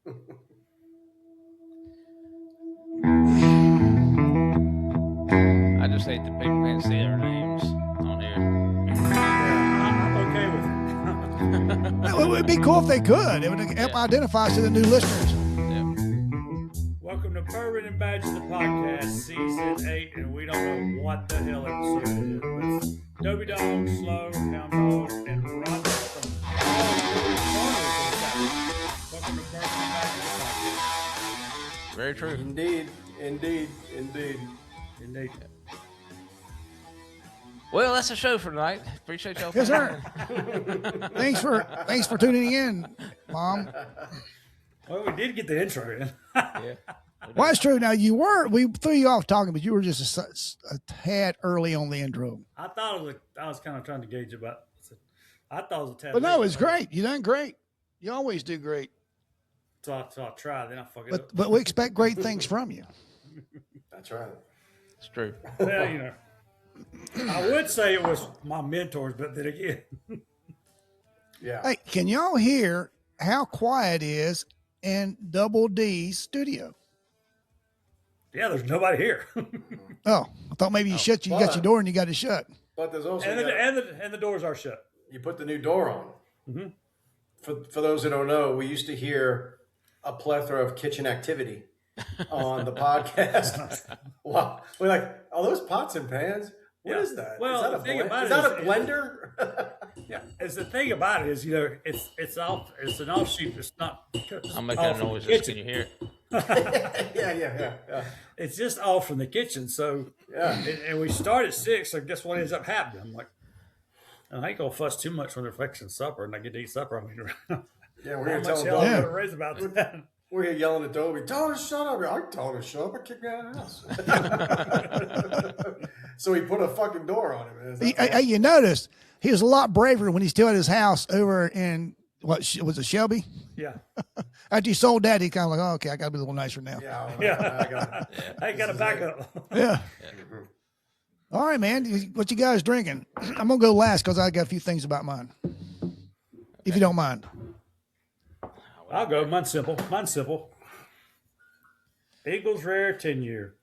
I just hate that people can't see our names on here. I'm okay with it. It would be cool if they could. It would help identify us to the new listeners. Yeah. Welcome to Bourbon and Badges, the podcast, season 8, and we don't know what the hell episode it is. With Dobie Dog, Slow, Hound Dog, and Ron from Welcome to Bourbon and Badges, the podcast. Very true. Indeed. Well, that's the show for tonight. Appreciate y'all. Yes, sir. Thanks for tuning in, Mom. Well, we did get the intro in. Yeah. Well, that's true. Now we threw you off talking, but you were just a tad early on the intro. I thought I was kind of trying to gauge about. I thought it was a tad. But no, it's great. You done great. You always do great. So I tried, then I fuck it up. But we expect great things from you. That's right. It's true. Well, you know, I would say it was my mentors, but then again, Yeah. Hey, can y'all hear how quiet it is in Double D's studio? yeah, there's nobody here. Oh, I thought maybe you got your door and you got it shut. But there's also and the doors are shut. you put the new door on. Mm-hmm. For those who don't know, we used to hear a plethora of kitchen activity on the podcast. Wow, we're like, are those pots and pans? What is that? Well, is the that thing about is it that is- a blender? Yeah, it's the thing about it is, you know, it's an offshoot. It's not. I'm making all a from the noise. kitchen. Can you hear it? yeah. It's just all from the kitchen. So Yeah. and we start at 6. So guess what ends up happening? I'm like, I ain't gonna fuss too much when they're fixing supper, and I get to eat supper. I mean, Yeah, we're how here much telling hell I'm Dobie. gonna raise about that? We're here yelling at Dobie. Tell her to shut up. I told her to shut up. I kicked me out of the house. So he put a fucking door on him. Hey, you noticed he was a lot braver when he still at his house over in what was it, Shelby? Yeah, After he sold that, he kind of like, oh, okay, I got to be a little nicer now. yeah. I got to back up. Yeah. All right, man. What you guys drinking? I'm gonna go last because I got a few things about mine. If you don't mind. I'll go. Mine's simple. Eagles Rare 10-year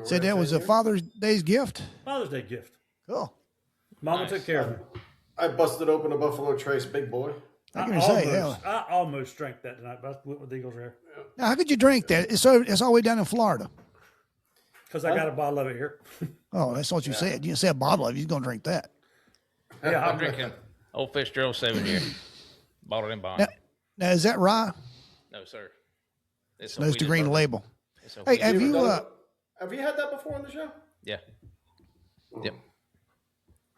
Said that was a Father's Day's gift. Father's Day gift. Cool. Mama Nice. took care of me. I busted open a Buffalo Trace Big Boy. I can say, yeah. I almost drank that tonight, but I went with Eagles Rare Now, how could you drink that? It's all the way down in Florida. because I got a bottle of it here. Oh, that's what you said. You didn't say a bottle of it. You're gonna drink that. Yeah, I'm drinking Old Fitzgerald 7-year. Bottled in bond. Now, is that rye? No, sir. It's Notice the green bourbon. label. It's a Hey, wheated have you? bourbon. Have you had that before on the show? Yeah. Yep.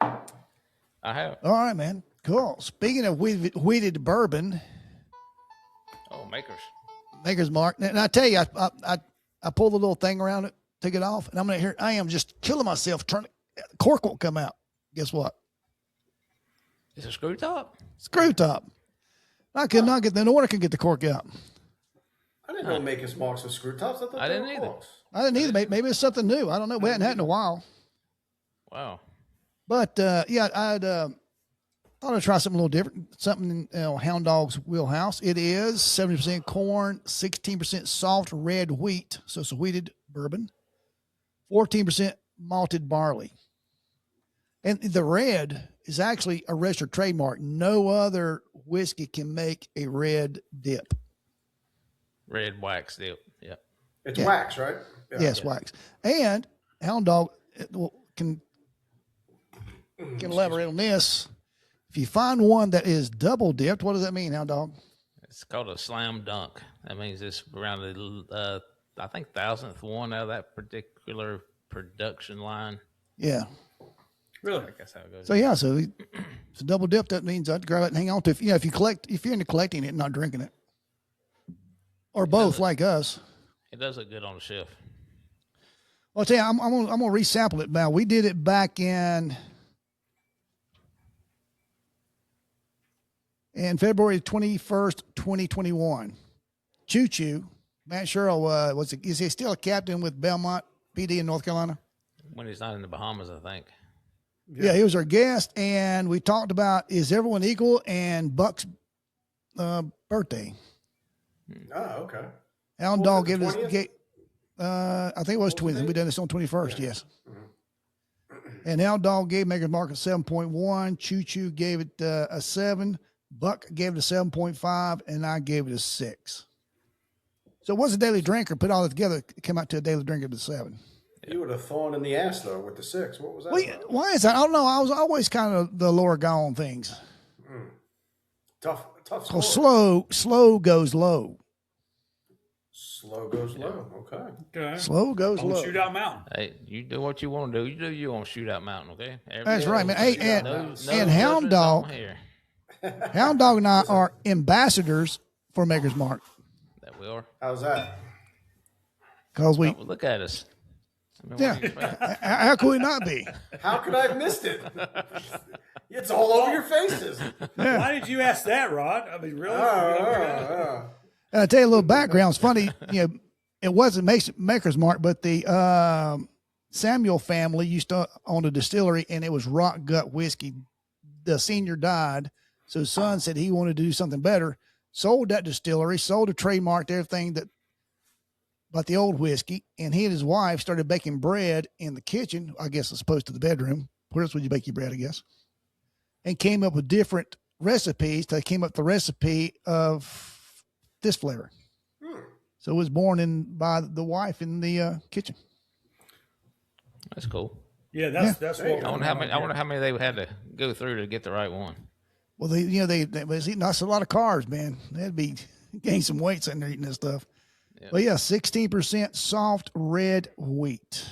I have. All right, man. Cool. Speaking of wheated bourbon, Oh, Maker's Mark. And I tell you, I pulled the little thing around it, took it off, and I'm gonna hear. I am just killing myself trying to. Cork won't come out. Guess what? It's a screw top. Screw top. I could not get. No one can get the cork out. I didn't know Maker's Marks with screw tops. I thought I they didn't were either. corks. I didn't either. Maybe it's something new. I don't know. We hadn't had it in a while. Wow. But yeah, I'd thought I'd try something a little different. Something in Hound Dog's wheelhouse. It is 70% corn, 16% soft red wheat. So it's a wheated bourbon. 14% malted barley. And the red is actually a registered trademark. No other whiskey can make a red dip. Red wax dip. Yeah. It's Yeah. wax, right? Yeah. Yes, wax. And Hound Dog can elaborate on this. If you find one that is double dipped, what does that mean, Hound Dog? It's called a slam dunk. That means it's around the, I think, 1,000th one out of that particular production line. Yeah. Really? I guess how it goes. So yeah, so it's a double dip. That means I'd grab it and hang on to it. If you're into collecting it and not drinking it, or both, like us. It does look good on the shelf. Well, I'll tell you, I'm gonna resample it now. We did it back in February 21st, 2021. Choo Choo, Matt Sherrill is he still a captain with Belmont PD in North Carolina? When he's not in the Bahamas, I think. Yeah, he was our guest, and we talked about is everyone equal and Buck's birthday. Oh, okay. Hound What Dog was it, gave us, 20th? I think it was 20th. We done this on 21st, yes. And Hound Dog gave Maker's Mark a 7.1. Choo Choo gave it a 7. Buck gave it a 7.5, and I gave it a 6. So it was a daily drinker. Put all that together, it came out to a daily drinker to 7. You would have thorn in the ass though with the 6. What was that? Well, about? why is that? I don't know. I was always kind of the lower guy on things. Tough So score. slow goes low. Slow goes low. Okay. Okay. Slow goes On low. Shootout Mountain. Hey, you do what you want to do. You do you on Shootout Mountain, okay? That's right, man. Hey, and, No and Hound judgments Dog, on here. Hound Dog and I are ambassadors for Maker's Mark That we are. How's that? because we. Oh, look at us. I mean, Yeah. what do you expect? How could we not be? How could I have missed it? It's all over your faces. Why did you ask that, Rod? I mean, really? And I'll tell you a little background. It's funny, it wasn't Maker's Mark, but the Samuel family used to own a distillery, and it was Rock Gut Whiskey. The senior died, so his son said he wanted to do something better. Sold that distillery, sold a trademark, everything that about the old whiskey, and he and his wife started baking bread in the kitchen. I guess as opposed to the bedroom. Where else would you bake your bread? I guess, and came up with different recipes. They came up with the recipe of this flavor. So it was born by the wife in the kitchen. That's cool. Yeah, that's what. I wonder how many they had to go through to get the right one. Well, they was eating us a lot of carbs, man. They'd be gain some weight sitting there eating this stuff. Yeah. But yeah, 16% soft red wheat.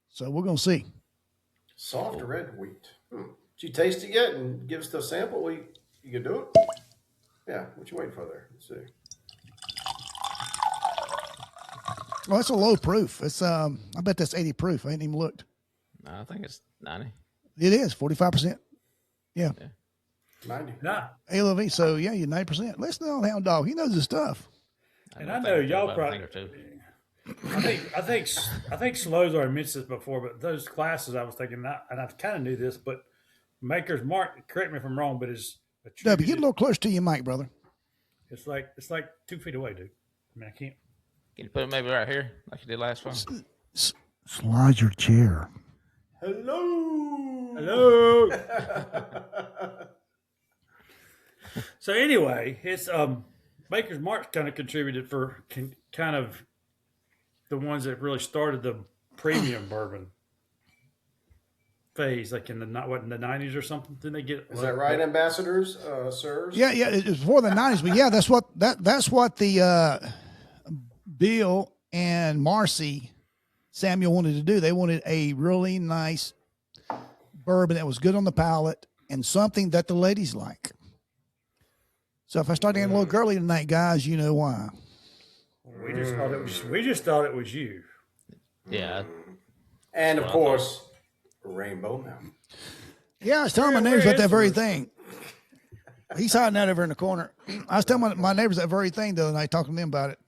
So we're gonna see. Soft red wheat. Did you taste it yet and give us the sample? You can do it? Yeah. What you waiting for there? Let's see. Well, it's a low proof. It's I bet that's 80 proof. I ain't even looked. No, I think it's 90. It is 45%. Yeah. 90. Nah. ALV. So yeah, you're 90%. Listen to Hound Dog. He knows his stuff. And I know y'all about a probably. thing or two. I think Slows already mentioned this before, but those classes I was thinking, and I kind of knew this, but Maker's Mark. Correct me if I'm wrong, but is Dubby, get a little closer to your mic, brother. It's like 2 feet away, dude. I mean, I can't. Can you put it maybe right here, like you did last time? Slide your chair. Hello. So anyway, it's Maker's Mark kind of contributed for kind of the ones that really started the premium bourbon phase, like in the 90s or something. Didn't they get? Is that right, ambassadors, sirs? Yeah, it was before the 90s, but yeah, that's what the Bill and Marcy Samuel wanted to do. They wanted a really nice bourbon that was good on the palate and something that the ladies like. So if I start getting a little girly tonight, guys, you know why. We just thought it was you. Yeah. And of course, Rainbow Mountain. Yeah, I was telling my neighbors about that very thing. He's hiding out over in the corner. I was telling my neighbors that very thing the other night, talking to them about it.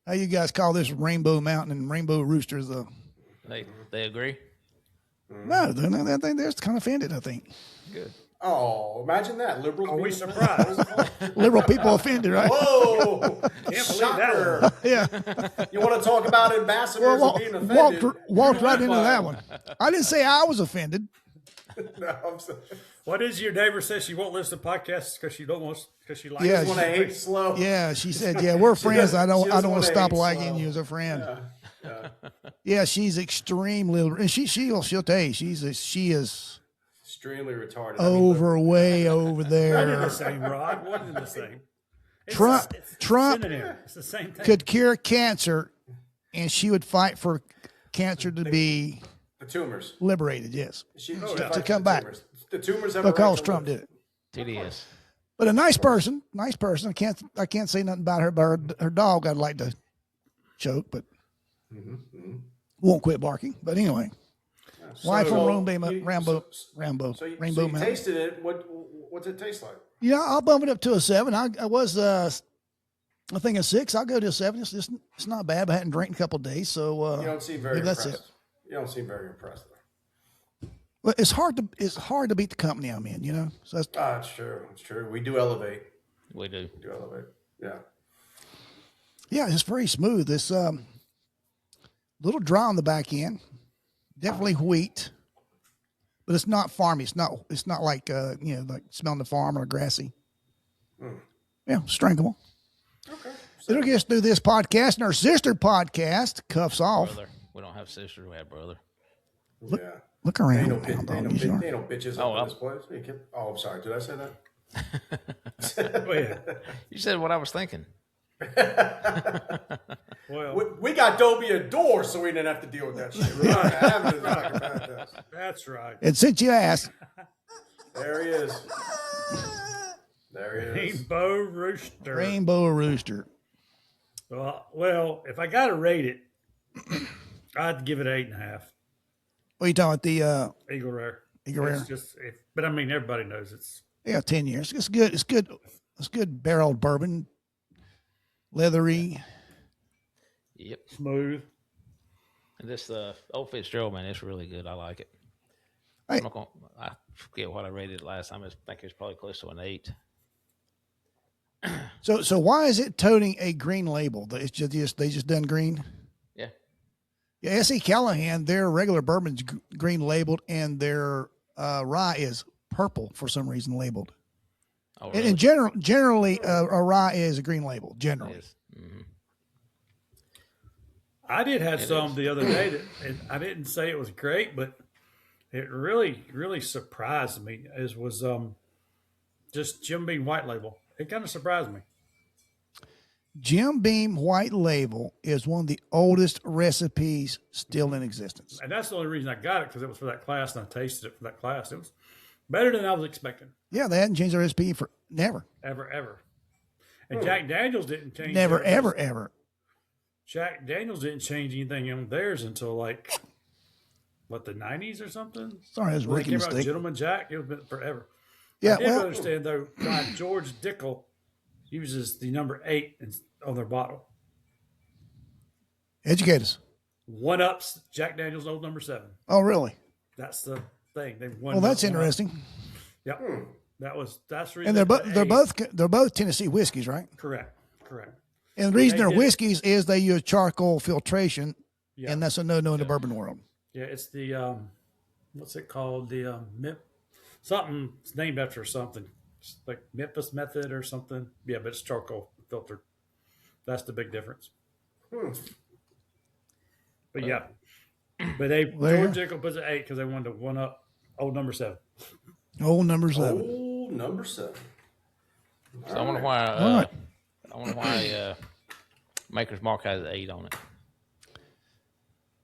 How you guys call this Rainbow Mountain and Rainbow Roosters? They agree? No, they're kind of offended, I think. Good. Oh, imagine that. Liberals. Are we being surprised? Liberal people offended, right? Whoa! Can't believe Shocker. that. Yeah. You want to talk about ambassadors and being offended? Walked right into that one. I didn't say I was offended. No, I'm sorry. What is your neighbor says she won't listen to podcasts because she likes. Yeah, I just want to hate slow. Yeah, she said, "Yeah, we're friends. I don't doesn't want to wanna stop hate liking slow. you as a friend." Yeah. Yeah, she's extremely, and she'll tell you she is Extremely retarded. way over One in there. the same, Rod. One in the same. It's Trump synonym. It's the same thing. could cure cancer, and she would fight for cancer to be the tumors. liberated. Yes, She to fights come the back. tumors. The tumors have because a right to Trump live. did it. TDS. But a nice person. I can't say nothing about her. But her dog, I'd like to choke, but won't quit barking. But anyway, wife from Rainbow So you Mountain. tasted it. What's it taste like? Yeah, I'll bump it up to a 7. I was I think a 6. I'll go to a 7. It's not bad. But I hadn't drank in a couple of days, so You don't seem very maybe that's impressed. it. You don't seem very impressed. Well, it's hard to beat the company I'm in, you know. So that's, It's true. It's true. We do elevate. We do. We do elevate. Yeah. Yeah, it's very smooth. It's little dry on the back end. Definitely wheat, but it's not farmy. It's not like like smelling the farm or grassy. Yeah, it's drinkable. Okay. It'll get us through this podcast and our sister podcast, Cuffs Off. Brother. We don't have sisters, we have brother. Yeah. Look around. Ain't no, now, dog. ain't You sure? no bitches Oh, up in this place. Oh, I'm sorry. Did I say that? Well, You said what I was thinking. well, We got Dobie a door, so we didn't have to deal with that shit. Right. that's right. And since you asked, There he is. There he is. Rainbow Rooster. Rainbow Rooster. Well, if I got to rate it, I'd give it 8.5. What are you talking about? The Eagle Rare. Eagle Rare? It's just, but I mean, everybody knows it's 10 years. It's good. It's good. It's good barreled bourbon. Leathery. Yep. smooth. And this Old Fitzgerald, man, it's really good. I like it. Hey. I forget what I rated it last time. I think it's probably close to an 8. So why is it toting a green label? It's just they just done green. Yeah. Yeah, S.E. Callahan, their regular bourbon's green labeled, and their rye is purple for some reason labeled. Oh, And really? generally, a rye is a green label. It Generally, is. Mhm. I did have It some is. the other day that and I didn't say it was great, but it really, really surprised me. As was just Jim Beam White Label. It kind of surprised me. Jim Beam White Label is one of the oldest recipes still in existence. And that's the only reason I got it, because it was for that class and I tasted it for that class. It was better than I was expecting. Yeah, they hadn't changed their recipe for never, Ever. And Jack Daniels didn't change. never, theirs. ever. Jack Daniels didn't change anything on theirs until like, what, the 90s or something? Sorry, it was a When they rookie came out with mistake. Gentleman Jack, it was been forever. Yeah, I did well, understand, though, why George Dickel uses the number 8 on their bottle. educate us. One ups Jack Daniels old number 7. Oh, really? That's the thing. They won. Well, that's interesting. Yep. That's the reason. And they're both Tennessee whiskeys, right? correct. And the reason They they're did- whiskeys is they use charcoal filtration, Yeah. and that's a no-no in the bourbon world. Yeah, it's the what's it called? The something. It's named after something. It's like Memphis method or something. Yeah, but it's charcoal filtered. That's the big difference. But yeah, but George Dickel puts it 8 because they wanted to one up old number 7. Old number 7. Oh, number 7. So I wonder why. All right. I wonder why Maker's Mark has 8 on it.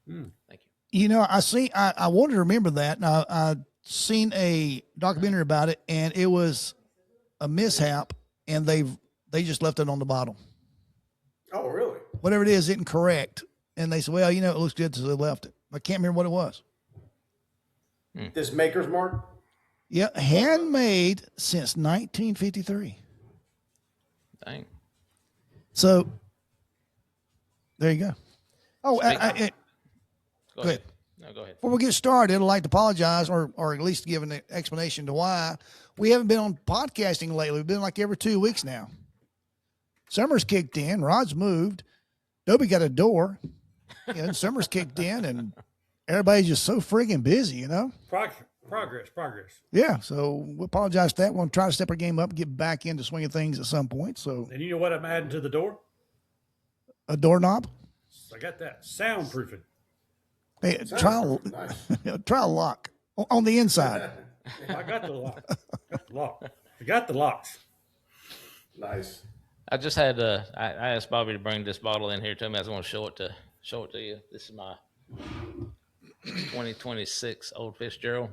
Thank you. You know, I wanted to remember that, and I seen a documentary about it, and it was a mishap, and they just left it on the bottle. Oh, really? Whatever it is, isn't correct. And they said, well, it looks good, so they left it. I can't remember what it was. This Maker's Mark? Yeah, handmade since 1953. Dang. So there you go. Oh, Go ahead. No, go ahead. Before we get started, I'd like to apologize or at least give an explanation to why we haven't been on podcasting lately. We've been like every 2 weeks now. Summer's kicked in. Rod's moved. Dobie got a door. And summer's kicked in, and everybody's just so friggin' busy, Progress. Yeah, so we apologize for that. We'll try to step our game up and get back into swinging things at some point. So And you know what I'm adding to the door? a doorknob. I got that soundproofing. Hey, try Nice. try a lock on the inside. I got the lock. I got the locks. Nice. I just had I asked Bobby to bring this bottle in here to me. I was going to show it to you. This is my 2026 Old Fitzgerald.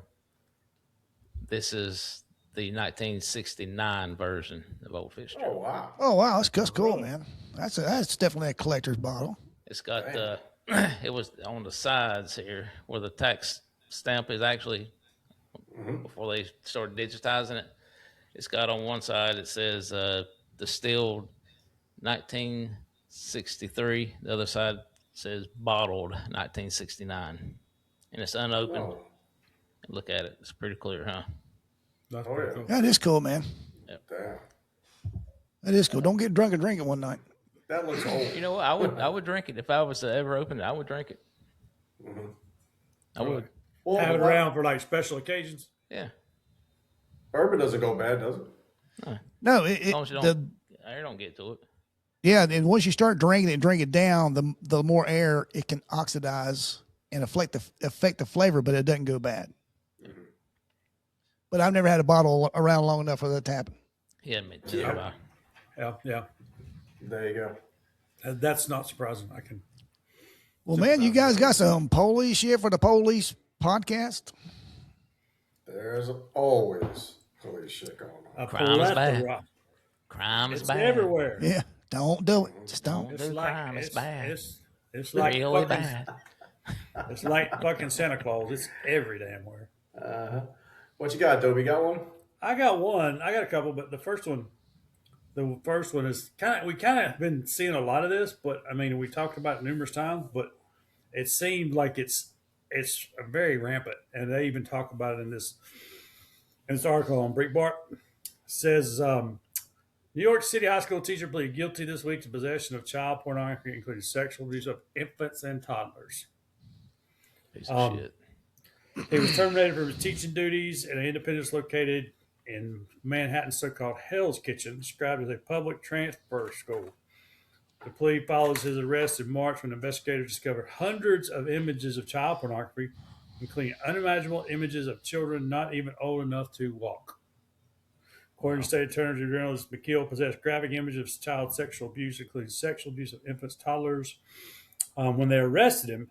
This is the 1969 version of Old Fitzgerald. Oh, wow. Oh wow, that's cool, man. That's definitely a collector's bottle. It's got it was on the sides here where the tax stamp is actually before they started digitizing it. It's got on one side it says distilled 1963. The other side says bottled 1969, and it's unopened. Oh, Look at it; it's pretty clear, huh? That's Oh, pretty yeah. cool. That is cool, man. damn. That is cool. Don't get drunk and drink it one night. That looks old. You know what? I would drink it if I was to ever open it. I would drink it. Mm-hmm. I would. Well, Have it around for like special occasions. Yeah. bourbon doesn't go bad, does it? No, As long as you air don't get to it. yeah, and once you start drinking it and drink it down, the more air it can oxidize and affect the flavor, but it doesn't go bad. Mm-hmm. But I've never had a bottle around long enough for that to happen. He hadn't been to by. Yeah. There you go. That's not surprising. I can. Well, man, you guys got some police shit for the police podcast? There's always police shit going on. Crime is bad. Crime is It's bad. everywhere. Yeah, don't do it. Just don't. Don't do crime. It's bad. It's like Really fucking, bad. It's like fucking Santa Claus. It's every damn where. Uh-huh. What you got, Dobie? Got one? I got one. I got a couple, but the first one is we kind of been seeing a lot of this, but I mean, we talked about it numerous times, but it seemed like it's very rampant, and they even talk about it in this article on Breitbart. It says New York City high school teacher pleaded guilty this week to possession of child pornography, including sexual abuse of infants and toddlers. Piece of shit. He was terminated from his teaching duties at an Independence located in Manhattan's so-called Hell's Kitchen, described as a public transfer school. The plea follows his arrest in March when investigators discovered hundreds of images of child pornography, including unimaginable images of children not even old enough to walk. According to State Attorney General, McKeel possessed graphic images of child sexual abuse, including sexual abuse of infants, toddlers. When they arrested him,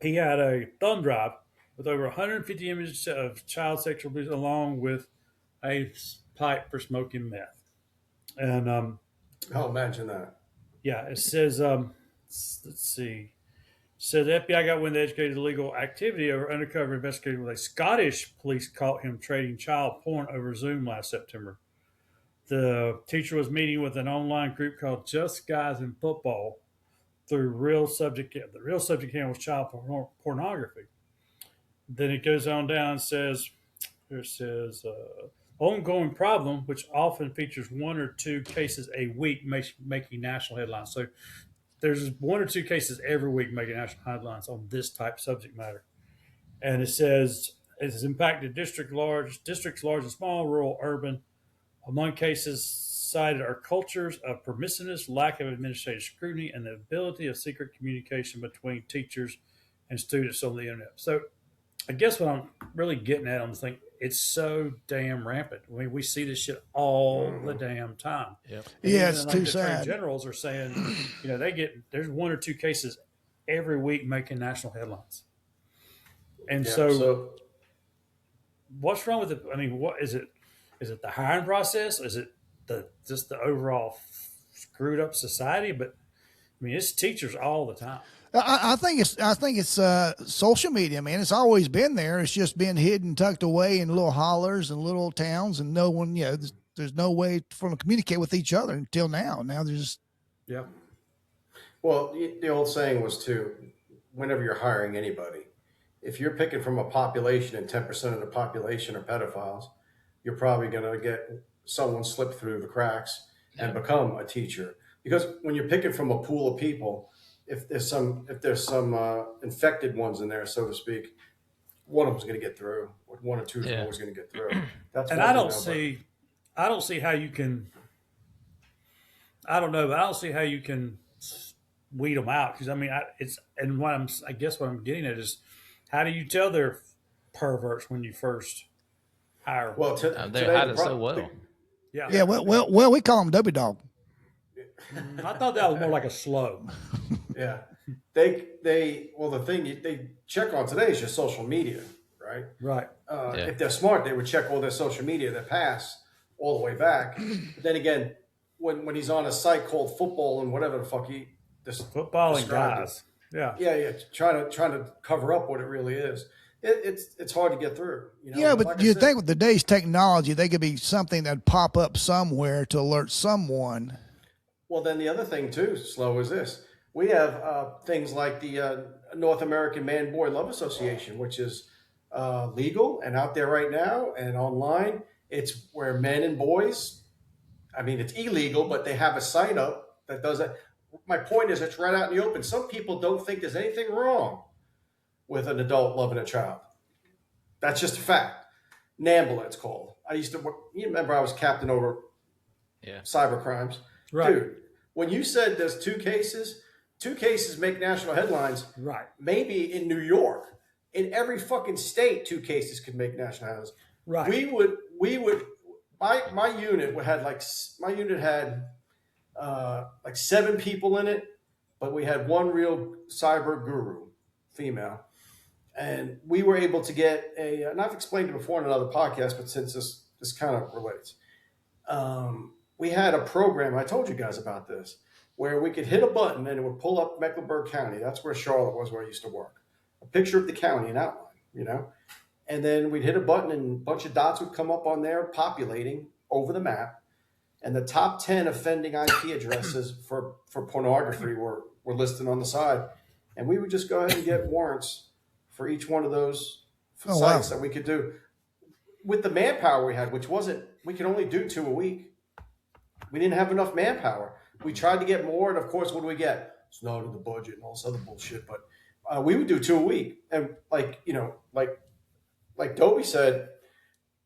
he had a thumb drive with over 150 images of child sexual abuse, along with a pipe for smoking meth. And Oh, imagine that. yeah, it says, let's see. So the FBI got wind of the educated illegal activity over undercover investigating with a Scottish police caught him trading child porn over Zoom last September. The teacher was meeting with an online group called Just Guys in Football through real subject. The real subject here was child pornography. Then it goes on down and says, ongoing problem, which often features one or two cases a week making national headlines. So there's one or two cases every week making national headlines on this type of subject matter. And it says it has impacted districts large and small, rural, urban. Among cases cited are cultures of permissiveness, lack of administrative scrutiny, and the ability of secret communication between teachers and students on the internet. So I guess what I'm really getting at on the thing, it's so damn rampant. I mean, we see this shit all the damn time. Yep. Yeah, it's too the sad. Attorney Generals are saying, there's one or two cases every week making national headlines. And Yeah, so what's wrong with it? I mean, what is it? Is it the hiring process? Is it just the overall screwed up society? But I mean, it's teachers all the time. I think it's social media, man. It's always been there. It's just been hidden, tucked away in little hollers and little towns, and no one, there's no way for them to communicate with each other until now. Now there's just Well, the old saying was too, whenever you're hiring anybody, if you're picking from a population and 10% of the population are pedophiles, you're probably going to get someone slip through the cracks and become a teacher. Because when you're picking from a pool of people, if there's some infected ones in there, so to speak, one of them's going to get through. Or one or two is always going to get through. That's And I don't see how you can. I don't know, but I don't see how you can weed them out. Because I mean, I guess what I'm getting at is, how do you tell they're perverts when you first hire them? Well, They hide it so well. Yeah. Well, we call them Dopey Dog. I thought that was more like a slow. Yeah, the thing they check on today is just social media, right? Right. If they're smart, they would check all their social media that pass all the way back. But then again, when he's on a site called football and whatever the fuck Football and guys. yeah, trying to cover up what it really is. It's hard to get through. Yeah, but like you think with today's technology, they could be something that pop up somewhere to alert someone. Well, then the other thing too, Slow, is this. We have things like the North American Man-Boy Love Association, which is legal and out there right now and online. It's where men and boys, I mean, it's illegal, but they have a site up that does that. My point is, it's right out in the open. Some people don't think there's anything wrong with an adult loving a child. That's just a fact. NAMBLA, it's called. I used to work, you remember I was captain over cyber crimes. Right. Dude, when you said there's two cases make national headlines. Right. Maybe in New York. In every fucking state, 2 cases could make national headlines. Right. We would my unit had like 7 people in it, but we had one real cyber guru, female. And we were able to get and I've explained it before in another podcast, but since this kind of relates, we had a program, I told you guys about this, where we could hit a button and it would pull up Mecklenburg County. That's where Charlotte was, where I used to work. A picture of the county, an outline, And then we'd hit a button and a bunch of dots would come up on there, populating over the map. And the top 10 offending IP addresses for pornography were listed on the side. And we would just go ahead and get warrants for each one of those sites that we could do. With the manpower we had, we could only do 2 a week. We didn't have enough manpower. We tried to get more, and of course, what do we get? It's not in the budget and all this other bullshit. But we would do 2 a week, and like Dobie said,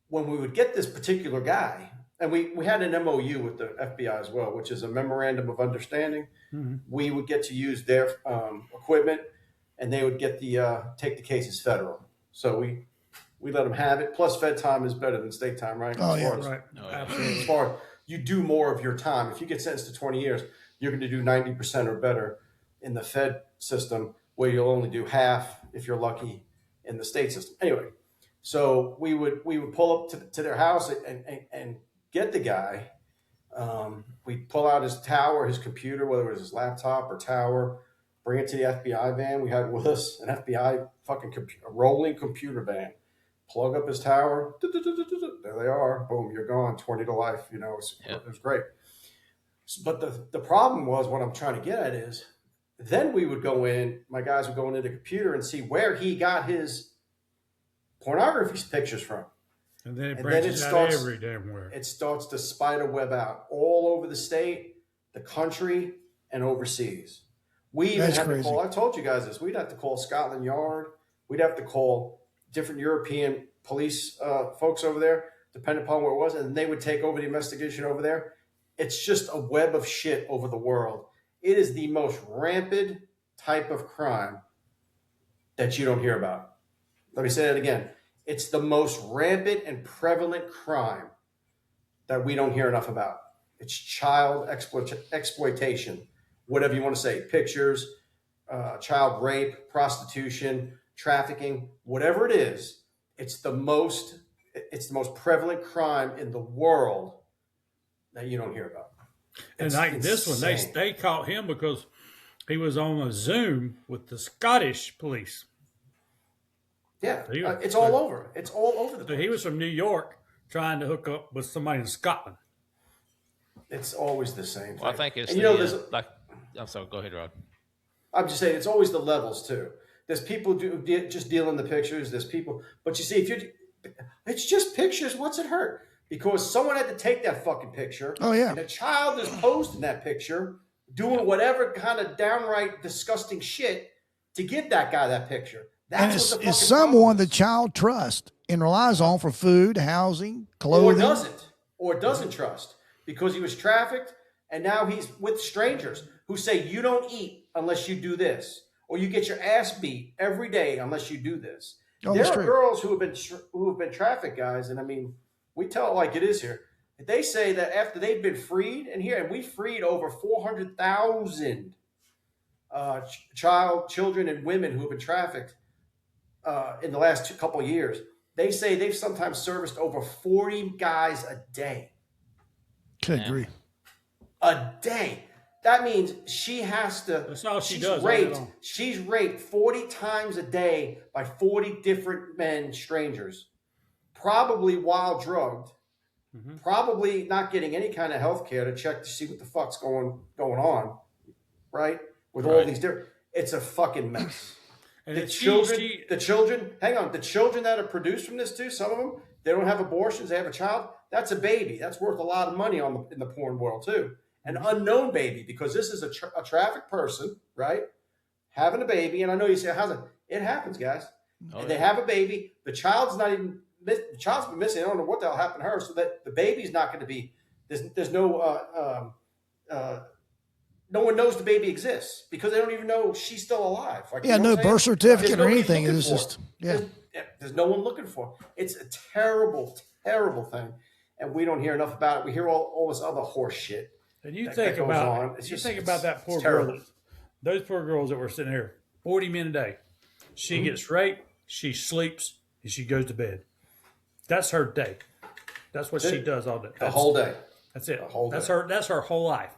when we would get this particular guy, and we had an MOU with the FBI as well, which is a memorandum of understanding. Mm-hmm. We would get to use their equipment, and they would get take the cases federal. So we let them have it. Plus, Fed time is better than state time, right? Right. Absolutely. As far as you do more of your time. If you get sentenced to 20 years, you're going to do 90% or better in the Fed system, where you'll only do half if you're lucky in the state system. Anyway, so we would pull up to their house and get the guy. We'd pull out his tower, his computer, whether it was his laptop or tower, bring it to the FBI van. We had with us an FBI a rolling computer van. Plug up his tower. There they are. Boom, you're gone. 20 to life. It was great. But the problem was, what I'm trying to get at is, then we would go in, my guys would go into the computer and see where he got his pornography pictures from. And then it branches out every damn where. It starts to spider web out all over the state, the country, and overseas. We even had to call, I told you guys this, we'd have to call Scotland Yard. We'd have to call different European police folks over there, depending upon where it was, and they would take over the investigation over there. It's just a web of shit over the world. It is the most rampant type of crime that you don't hear about. Let me say that again. It's the most rampant and prevalent crime that we don't hear enough about. It's child exploitation, whatever you want to say, pictures, child rape, prostitution, trafficking, whatever it is. It's the most prevalent crime in the world that you don't hear about. And like this one, they caught him because he was on a Zoom with the Scottish police. Yeah, it's all over. It's all over the place. He was from New York trying to hook up with somebody in Scotland. It's always the same thing. Well, I think it's I'm sorry, go ahead, Rod. I'm just saying, it's always the levels too. There's people just dealing the pictures. There's people, but you see, it's just pictures. What's it hurt? Because someone had to take that fucking picture. Oh yeah. And a child is posed in that picture, doing whatever kind of downright disgusting shit to give that guy that picture. That's and it's someone the child trusts and relies on for food, housing, clothing. Or doesn't trust because he was trafficked, and now he's with strangers who say you don't eat unless you do this, or you get your ass beat every day unless you do this. Oh, there are girls who have been trafficked, guys, and I mean, we tell it like it is here. They say that after they've been freed, and we freed over 400,000 children and women who have been trafficked in the last couple of years. They say they've sometimes serviced over 40 guys a day. Good grief. A day. That means she has to. That's all she does. She's raped 40 times a day by 40 different men, strangers, probably while drugged, probably not getting any kind of health care to check to see what the fuck's going on, right? With all these different, it's a fucking mess. And the children, hang on, the children that are produced from this too, some of them, they don't have abortions, they have a child. That's a baby. That's worth a lot of money in the porn world too. an unknown baby, because this is a trafficked person, right? Having a baby, and I know you say, how's it? It happens, guys. Oh, and they have a baby. The child's the child's been missing. I don't know what the hell happened to her. So that the baby's not going to be. There's no. No one knows the baby exists because they don't even know she's still alive. Like, Yeah, no birth certificate or anything. It It was just, yeah. There's no one looking for it. It's a terrible, terrible thing, and we don't hear enough about it. We hear all this other horse shit. And you that think goes about on. that poor terrible. girl. Those poor girls that were sitting here, 40 men a day. She gets raped, she sleeps, and she goes to bed. That's her day. That's what she does all day. The whole day. That's it. The whole day. That's her whole life.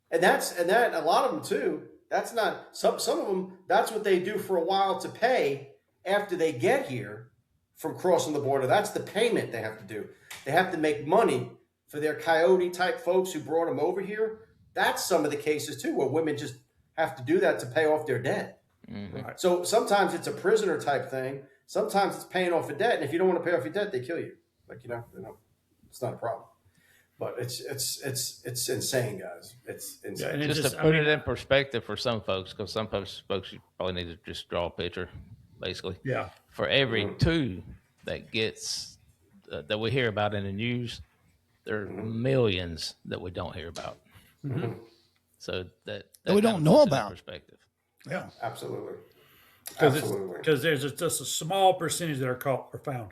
And that a lot of them too. That's not some of them. That's what they do for a while to pay after they get here from crossing the border. That's the payment they have to do. They have to make money for their coyote type folks who brought them over here. That's some of the cases too, where women just have to do that to pay off their debt. Mm-hmm. Right. So sometimes it's a prisoner type thing. Sometimes it's paying off a debt, and if you don't want to pay off your debt, they kill you. Like it's not a problem. But it's insane, guys. It's insane. Yeah, and Just to put it in perspective for some folks, because some folks you probably need to just draw a picture, basically. Yeah. For every two that gets that we hear about in the news, there are millions that we don't hear about. Mm-hmm. So that we don't kind of know puts it in about. perspective. Yeah. Absolutely. Because there's just a small percentage that are caught or found.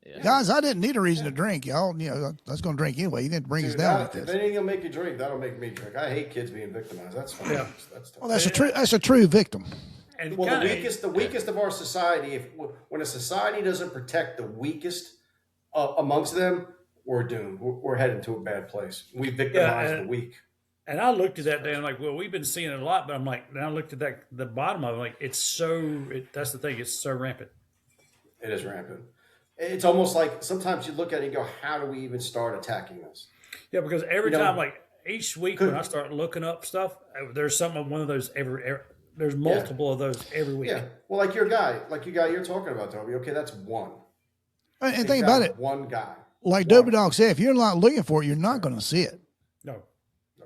Yeah. Guys, I didn't need a reason to drink, y'all. I was going to drink anyway. You didn't bring us down like If this. anything will make you drink, that'll make me drink. I hate kids being victimized. That's fine. Yeah. That's tough. Well, that's a true victim. And Well, kinda, the weakest of our society. When a society doesn't protect the weakest amongst them, we're doomed. We're heading to a bad place. We victimize the weak. And I looked at that day and I'm like, well, we've been seeing it a lot, but I'm like, now I looked at the bottom of it, like that's the thing, it's so rampant. It is rampant. It's almost like sometimes you look at it and go, how do we even start attacking this? Yeah, because every time, like each week when I start looking up stuff, there's something one of those there's multiple of those every week. Yeah. Well, like your guy you're talking about, Toby. Okay, that's one. And think about it. One guy. Like Dopey Dog said, if you're not looking for it, you're not going to see it. No.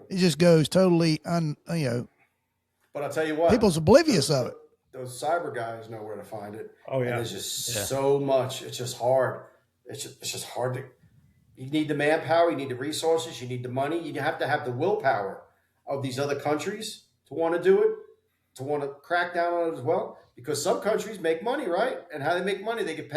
It just goes totally, But I'll tell you what. people's oblivious of it. Those cyber guys know where to find it. Oh, yeah. And there's just so much. It's just hard. It's just hard to. You need the manpower. You need the resources. You need the money. You have to have the willpower of these other countries to want to do it, to want to crack down on it as well. Because some countries make money, right? And how they make money, they get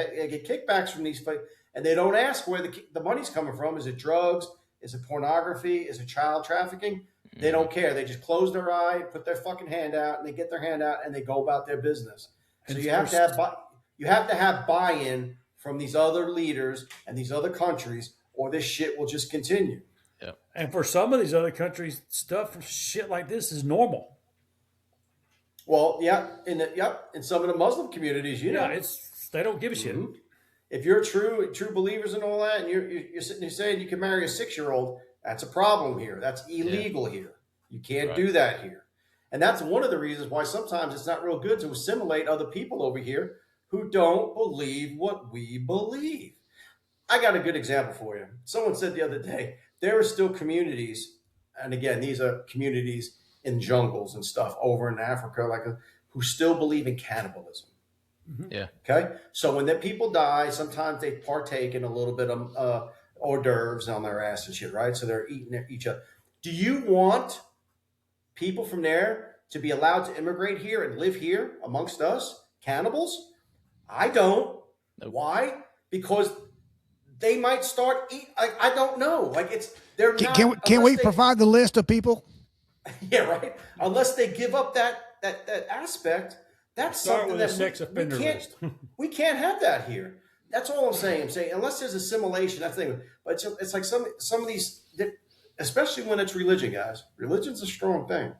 kickbacks from these places, and they don't ask where the money's coming from. Is it drugs? Is it pornography? Is it child trafficking? They don't care. They just close their eye, put their fucking hand out, and they get their hand out, and they go about their business. So you have to have buy-in from these other leaders and these other countries, or this shit will just continue. Yeah. And for some of these other countries, shit like this is normal. Well, in some of the Muslim communities, They don't give a shit. Mm-hmm. If you're true believers and all that, and you're sitting there saying you can marry a 6-year-old, that's a problem here. That's illegal here. You can't do that here. And that's one of the reasons why sometimes it's not real good to assimilate other people over here who don't believe what we believe. I got a good example for you. Someone said the other day, there are still communities, and again, these are communities in jungles and stuff over in Africa, who still believe in cannibalism. Mm-hmm. Yeah. Okay. So when the people die, sometimes they partake in a little bit of hors d'oeuvres on their ass and shit, right? So they're eating each other. Do you want people from there to be allowed to immigrate here and live here amongst us, cannibals? I don't. Nope. Why? Because they might start eat. I don't know. They're not. Can we provide the list of people? Yeah, right. Unless they give up that aspect, that's Start something with a that sex offender list. we can't have that here. That's all I'm saying. I'm saying unless there's assimilation, that's the thing. But it's like some of these, especially when it's religion, guys. Religion's a strong thing.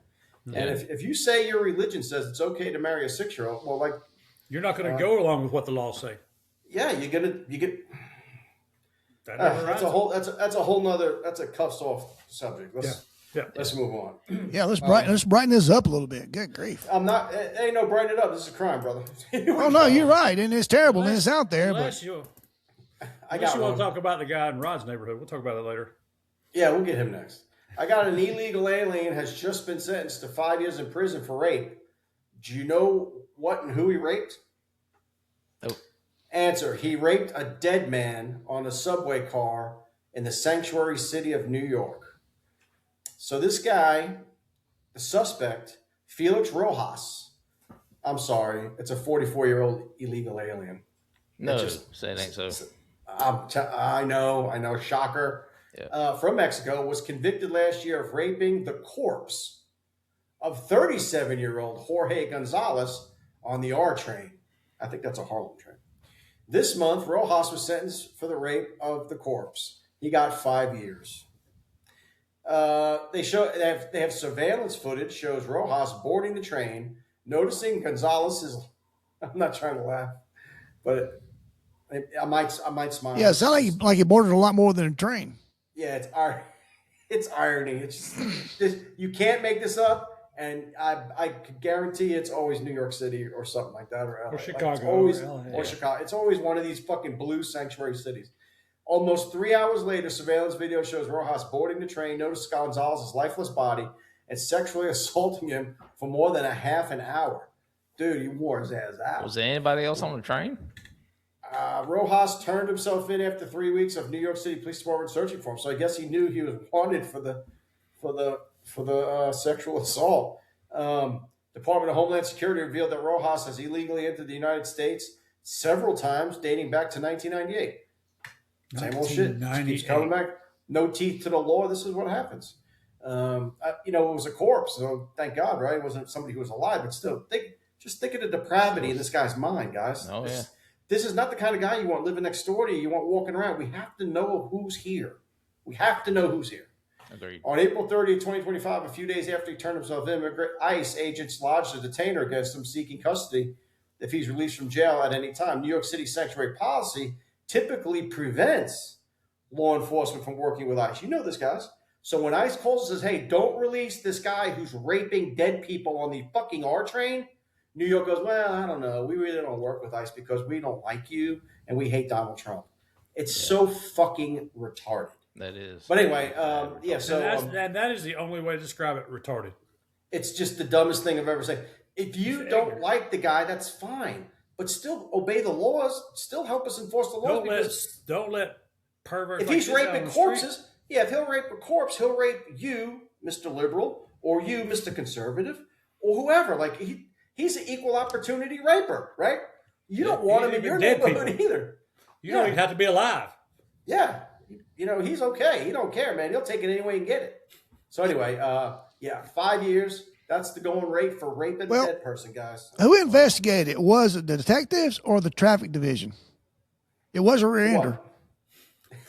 Yeah. And if you say your religion says it's okay to marry a 6-year-old, well, You're not going to go along with what the laws say. yeah, you get. That's That's a whole nother. That's a cuffs off subject. Let's move on. Yeah, let's brighten this up a little bit. Good grief. I'm not. It ain't no brighten it up. This is a crime, brother. Oh no, you're right, and it's terrible, and it's out there. Unless But you I want got one. to talk about the guy in Rod's neighborhood. We'll talk about it later. Yeah, we'll get him next. I got an illegal alien has just been sentenced to 5 years in prison for rape. Do you know what and who he raped? Nope. Answer: he raped a dead man on a subway car in the sanctuary city of New York. So this guy, the suspect, Felix Rojas, I'm sorry, it's a 44-year-old illegal alien. No, just- say it ain't so. I know, shocker. Yeah. From Mexico, was convicted last year of raping the corpse of 37-year-old Jorge Gonzalez on the R train. I think that's a Harlem train. This month, Rojas was sentenced for the rape of the corpse. He got 5 years. They have surveillance footage shows Rojas boarding the train, noticing Gonzalez's. I'm not trying to laugh, but I might smile. Yeah, it sounds like he boarded a lot more than a train. Yeah, it's irony. It's just, you can't make this up. And I could guarantee it's always New York City or something like that, or LA. Chicago, it's always, or LA. or Chicago. It's always one of these fucking blue sanctuary cities. Almost 3 hours later, surveillance video shows Rojas boarding the train, notices Gonzalez's lifeless body, and sexually assaulting him for more than a half an hour. Dude, he wore his ass out. Was there anybody else on the train? Rojas turned himself in after 3 weeks of New York City Police Department searching for him. So I guess he knew he was wanted for the sexual assault. Department of Homeland Security revealed that Rojas has illegally entered the United States several times, dating back to 1998. Same old shit. Just keeps coming back. No teeth to the law. This is what happens. It was a corpse, so thank God, right? It wasn't somebody who was alive, but still, think of the depravity in this guy's mind, guys. Oh, yeah. This is not the kind of guy you want living next door to you. You want walking around. We have to know who's here. We have to know who's here. Agreed. On April 30th, 2025, a few days after he turned himself in, ICE agents lodged a detainer against him seeking custody if he's released from jail at any time. New York City sanctuary policy typically prevents law enforcement from working with ICE. You know this, guys. So when ICE calls and says, hey, don't release this guy who's raping dead people on the fucking R train, New York goes, well, I don't know. We really don't work with ICE because we don't like you and we hate Donald Trump. It's so fucking retarded. That is. But anyway, that is the only way to describe it, retarded. it's just the dumbest thing I've ever seen. If you don't like the guy, that's fine. But still obey the laws. Still help us enforce the laws. Don't let perverts. If he's raping corpses, if he'll rape a corpse, he'll rape you, Mr. Liberal, or you, Mr. Conservative, or whoever. Like he's an equal opportunity raper, right? You don't want him in your neighborhood either. You don't even have to be alive. Yeah. He's okay. He don't care, man. He'll take it any way he can get it. So anyway, 5 years. That's the going rate for raping a dead person, guys. Who investigated it? Was it the detectives or the traffic division? It was a rear-ender.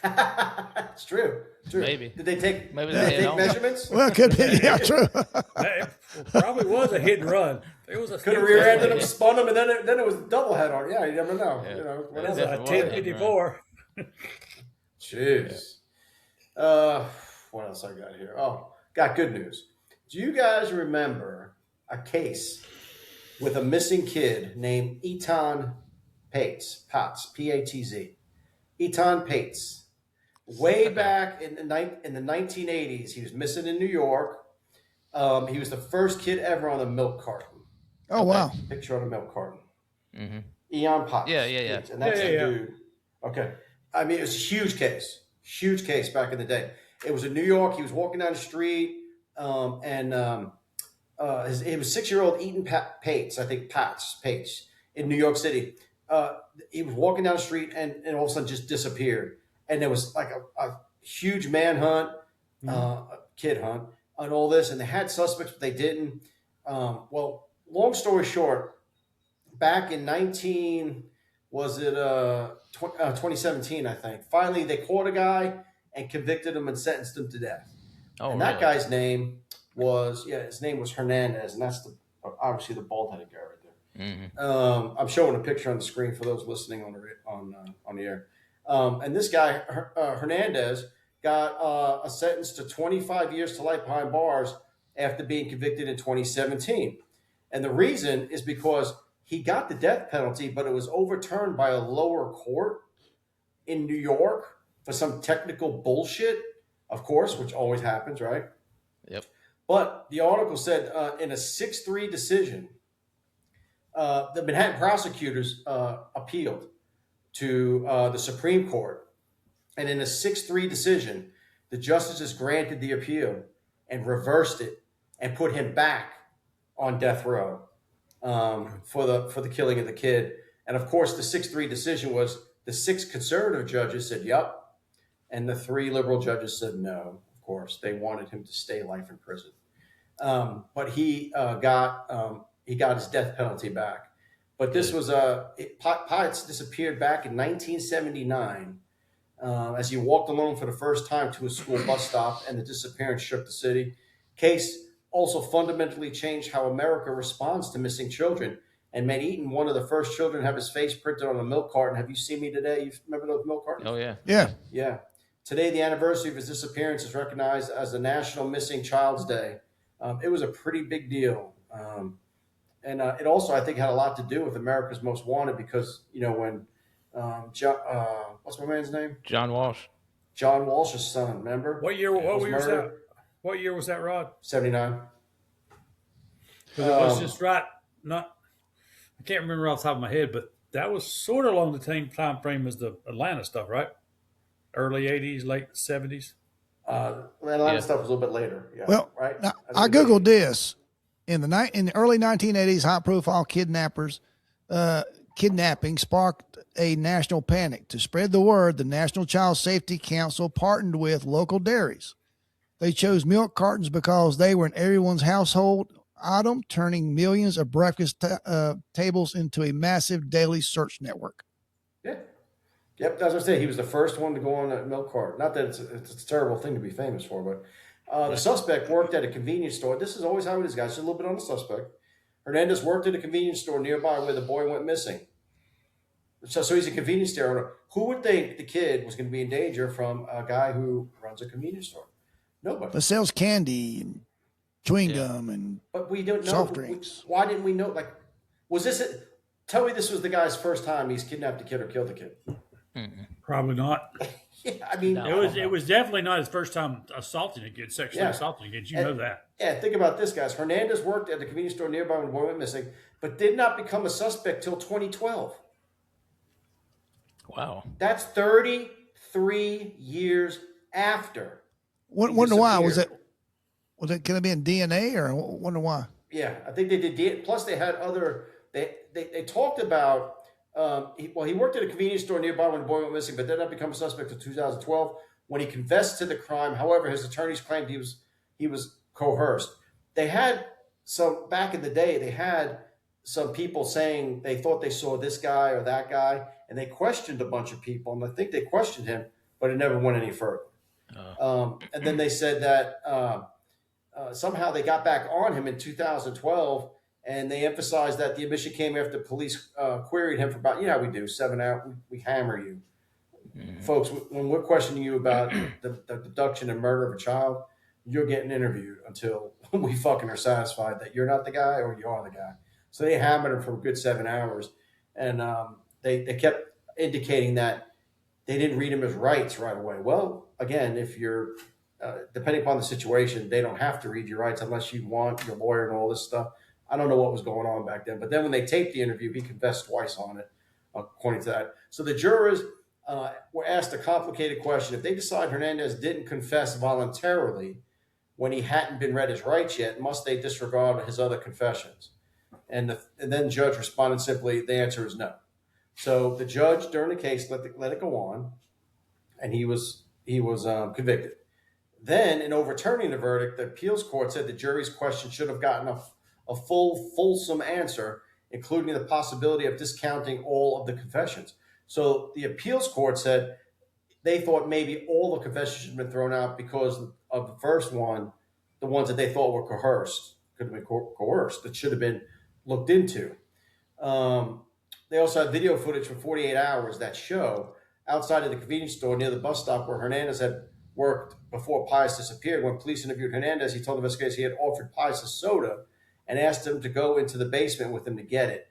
It's true. Maybe. Did they take measurements? Well, it could be. Yeah, true. It probably was a hit and run. It was a could have rear-ended him, spun him, and then it was a double head on. Yeah, you never know. Yeah. It was a 1054. Jeez. What else I got here? Oh, got good news. Do you guys remember a case with a missing kid named Etan Patz, P-A-T-Z? Etan Patz. Way back in the 1980s, he was missing in New York. He was the first kid ever on a milk carton. Oh, wow. Picture on a milk carton. Mm-hmm. Eon Potts. Yeah. And that's a dude. Okay. I mean, it was a huge case. Huge case back in the day. It was in New York. He was walking down the street, it was 6-year-old Eaton Pates, I think Pates, in New York City. He was walking down the street and all of a sudden just disappeared. And there was like a huge manhunt, kid hunt, and all this. And they had suspects, but they didn't. Long story short, back in 2017, I think, finally they caught a guy and convicted him and sentenced him to death. Oh, and that guy's name was Hernandez, and that's obviously the bald-headed guy right there. Mm-hmm. I'm showing a picture on the screen for those listening on the air. And this guy Hernandez got a sentence to 25 years to life behind bars after being convicted in 2017, and the reason is because he got the death penalty, but it was overturned by a lower court in New York for some technical bullshit. of course, which always happens, right? Yep. But the article said in a 6-3 decision, the Manhattan prosecutors appealed to the Supreme Court. And in a 6-3 decision, the justices granted the appeal and reversed it and put him back on death row for the killing of the kid. And of course, the 6-3 decision was the 6 conservative judges said, yep. And the 3 liberal judges said no. Of course, they wanted him to stay life in prison. But he got his death penalty back. But this was Piatt's disappeared back in 1979 as he walked alone for the first time to a school bus stop, and the disappearance shook the city. Case also fundamentally changed how America responds to missing children, and made Eaton one of the first children to have his face printed on a milk carton. Have you seen me today? You remember those milk cartons? Oh yeah. Yeah. Yeah. Today, the anniversary of his disappearance is recognized as the National Missing Child's Day. It was a pretty big deal. And it also, I think, had a lot to do with America's Most Wanted because, when what's my man's name? John Walsh. John Walsh's son, remember? What year? What was year was that? murdered. What year was that, Rod? 79. Because it was just right. Not, I can't remember off the top of my head, but that was sort of along the same time frame as the Atlanta stuff, right? Early '80s, late '70s. Atlanta stuff was a little bit later. Yeah, Well, right? now, I Googled this. In the early 1980s, high-profile kidnapping sparked a national panic. To spread the word, the National Child Safety Council partnered with local dairies. They chose milk cartons because they were in everyone's household item, turning millions of breakfast tables into a massive daily search network. Yeah. Yep, as I say, he was the first one to go on a milk cart. Not that it's a terrible thing to be famous for, but the suspect worked at a convenience store. This is always how it is, guys. Just a little bit on the suspect. Hernandez worked at a convenience store nearby where the boy went missing. So he's a convenience store owner. Who would think the kid was going to be in danger from a guy who runs a convenience store? Nobody. That sells candy and chewing gum and But we don't know. soft drinks. Why didn't we know? Like, was this it? Tell me this was the guy's first time he's kidnapped a kid or killed a kid. Probably not. Yeah, I mean, No. It was definitely not his first time assaulting a kid, sexually Yeah. assaulting a kid. You know that. Yeah, think about this, guys. Hernandez worked at the convenience store nearby when the boy went missing, but did not become a suspect till 2012. Wow. That's 33 years after. Wonder why was disappeared. it? Could it be in DNA or wonder why? Yeah, I think they did. Plus, they had other. They talked about. He worked at a convenience store nearby when the boy went missing, but did not become a suspect until 2012 when he confessed to the crime. However, his attorneys claimed he was coerced. They had some back in the day. They had some people saying they thought they saw this guy or that guy, and they questioned a bunch of people, and I think they questioned him, but it never went any further. And then they said that somehow they got back on him in 2012, and they emphasized that the admission came after police queried him for about, how we do, 7 hours, we hammer you. Folks, when we're questioning you about the abduction and murder of a child, you're getting interviewed until we fucking are satisfied that you're not the guy or you are the guy. So they hammered him for a good 7 hours, and they kept indicating that they didn't read him his rights right away. Well, again, if you're depending upon the situation, they don't have to read your rights unless you want your lawyer and all this stuff. I don't know what was going on back then, but then when they taped the interview, he confessed twice on it, according to that. So the jurors were asked a complicated question. If they decide Hernandez didn't confess voluntarily when he hadn't been read his rights yet, must they disregard his other confessions? And then the judge responded simply, the answer is no. So the judge during the case let it go on, and he was convicted. Then, in overturning the verdict, the appeals court said the jury's question should have gotten a fulsome answer, including the possibility of discounting all of the confessions. So the appeals court said they thought maybe all the confessions should have been thrown out because of the first one, the ones that they thought were coerced, could have been coerced, that should have been looked into. They also had video footage for 48 hours that show outside of the convenience store near the bus stop where Hernandez had worked before Pius disappeared. When police interviewed Hernandez, he told investigators he had offered Pius a soda and asked him to go into the basement with him to get it.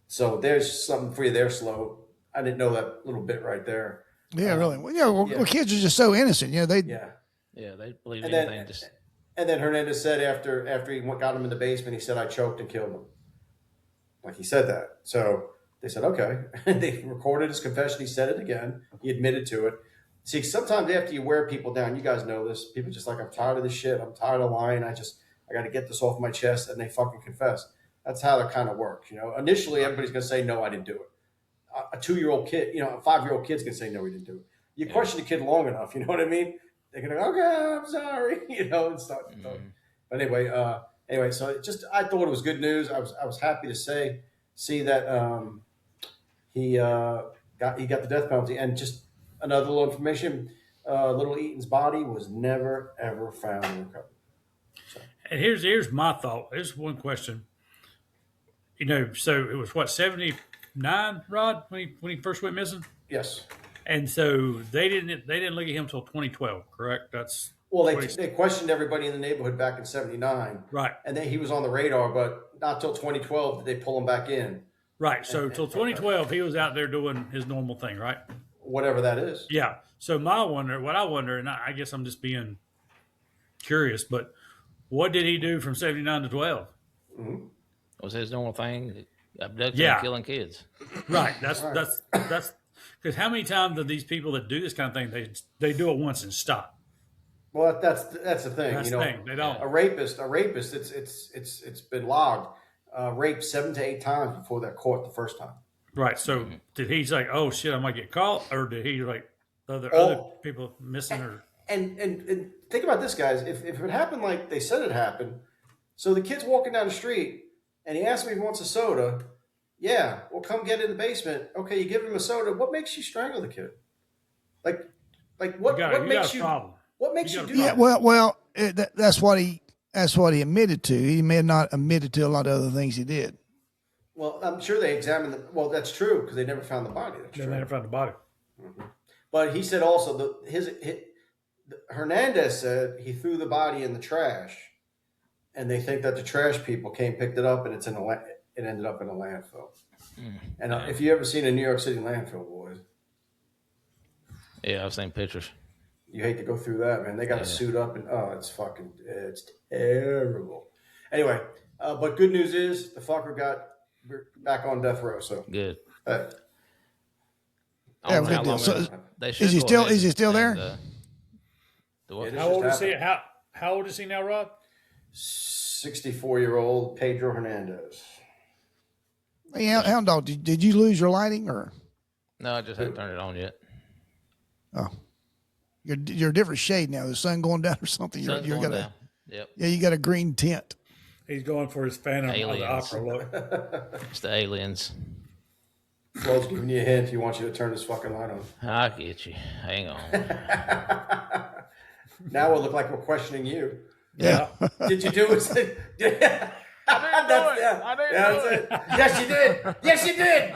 So there's something for you there, Slow. I didn't know that little bit right there. Yeah, really. Well, well, kids are just so innocent. They. Yeah. Yeah, they believe And anything. then, and then Hernandez said after he got him in the basement, he said, "I choked and killed him." Like he said that. So they said, okay. They recorded his confession. He said it again. He admitted to it. See, sometimes after you wear people down, you guys know this. People just like, I'm tired of this shit. I'm tired of lying. I got to get this off my chest, and they fucking confess. That's how that kind of works. Initially everybody's going to say, no, I didn't do it. A 2-year-old kid, a 5-year-old kid's going to say, no, he didn't do it. You question the kid long enough, you know what I mean? They're going to go, okay, I'm sorry, and stuff. But anyway, so I thought it was good news. I was happy to see that he got the death penalty. And just another little information: little Eaton's body was never ever found and recovered. So. And here's my thought. Here's one question. So it was what, 79, Rod, when he first went missing? Yes. And so they didn't look at him until 2012, correct? That's they questioned everybody in the neighborhood back in '79, right? And then he was on the radar, but not till 2012 did they pull him back in. Right. So till 2012, he was out there doing his normal thing, right? Whatever that is. Yeah. So what I wonder, and I guess I'm just being curious, but what did he do from 79 to 12? Mm-hmm. Was his normal thing abducting and killing kids? Right. That's because how many times do these people that do this kind of thing they do it once and stop? Well, that's the thing. That's the thing. They don't. A rapist. It's been logged. Raped 7 to 8 times before they're caught the first time. Right. So did he say, "Oh shit, I might get caught," or did he like other people missing or? And think about this, guys. If it happened like they said it happened, so the kid's walking down the street and he asks me if he wants a soda. Yeah, well, come get it in the basement. Okay, you give him a soda. What makes you strangle the kid? Like what makes you? What makes you do that? Yeah, well, that's what he admitted to. He may have not admitted to a lot of other things he did. Well, I'm sure they examined the. Well, that's true because they never found the body. They never found the body. Mm-hmm. But he said also Hernandez said he threw the body in the trash, and they think that the trash people picked it up, and it ended up in a landfill. And if you ever seen a New York City landfill, boys. Yeah, I've seen pictures. You hate to go through that, man. They got to suit up, and it's terrible. Anyway, but good news is the fucker got back on death row. So good. Yeah, good deal. So, is he still there? How old is he? How old is he now, Rob? 64-year-old Pedro Hernandez. Hey, Hound Dog, did you lose your lighting or? No, I just haven't turned it on yet. Oh, you're a different shade now. The sun going down or something. You're going down. Yep. Yeah, you got a green tint. He's going for his Phantom of the Opera look. It's the aliens. Flo's giving you a hint. He wants you to turn this fucking light on. I get you. Hang on. Now it'll look like we're questioning you. Yeah. Did you do it? I didn't do it. Yes, you did. Yes, you did.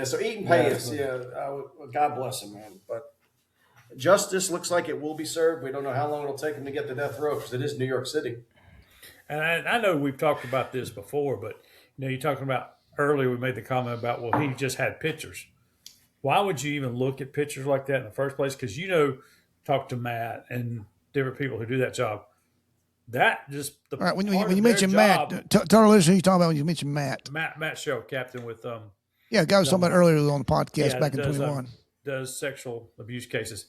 So Eaton pays. God bless him, man. But justice looks like it will be served. We don't know how long it'll take him to get to death row because it is New York City. And I know we've talked about this before, but you're talking about earlier. We made the comment about he just had pictures. Why would you even look at pictures like that in the first place? Because talk to Matt and different people who do that job. That just all right. When you mention Matt, tell our listeners who you talking about when you mention Matt. Matt Show, captain with Yeah, guy was talking about earlier on the podcast back in 21. Does sexual abuse cases.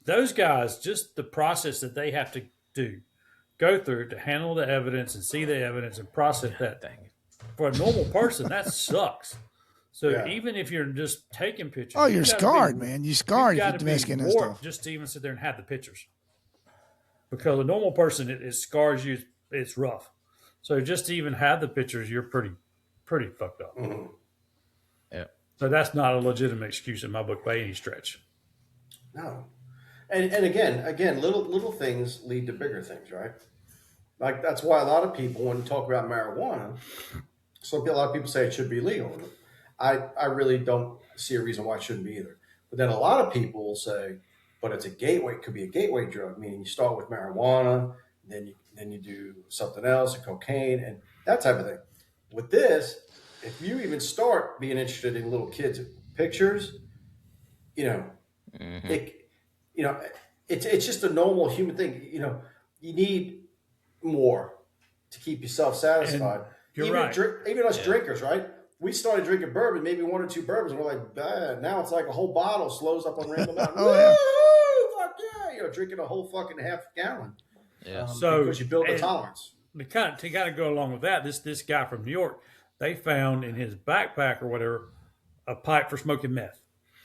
Those guys, just the process that they have to go through to handle the evidence and see the evidence and process that. For a normal person, that sucks. So even if you're just taking pictures, you're scarred, man. You're scarred if you're domesticating and stuff. Just to even sit there and have the pictures, because a normal person, it scars you. It's rough. So just to even have the pictures, you're pretty fucked up. Mm-hmm. Yeah. So that's not a legitimate excuse in my book by any stretch. No. And again, little things lead to bigger things, right? Like that's why a lot of people, when you talk about marijuana, a lot of people say it should be legal. I really don't see a reason why it shouldn't be either. But then a lot of people will say, but it's a gateway. It could be a gateway drug, meaning you start with marijuana, then you do something else, cocaine, and that type of thing. With this, if you even start being interested in little kids' pictures, you know, it, you know, it's just a normal human thing. You know, you need more to keep yourself satisfied. And you're even right. Even us drinkers, right? We started drinking bourbon, maybe 1 or 2 bourbons, and we're like, bah. Now it's like a whole bottle slows up on Rainbow Mountain. Oh, yeah. Woo! Fuck yeah! You know, drinking a whole fucking half gallon. Yeah. Because you build a tolerance. To kind of go along with that, this guy from New York, they found in his backpack or whatever a pipe for smoking meth.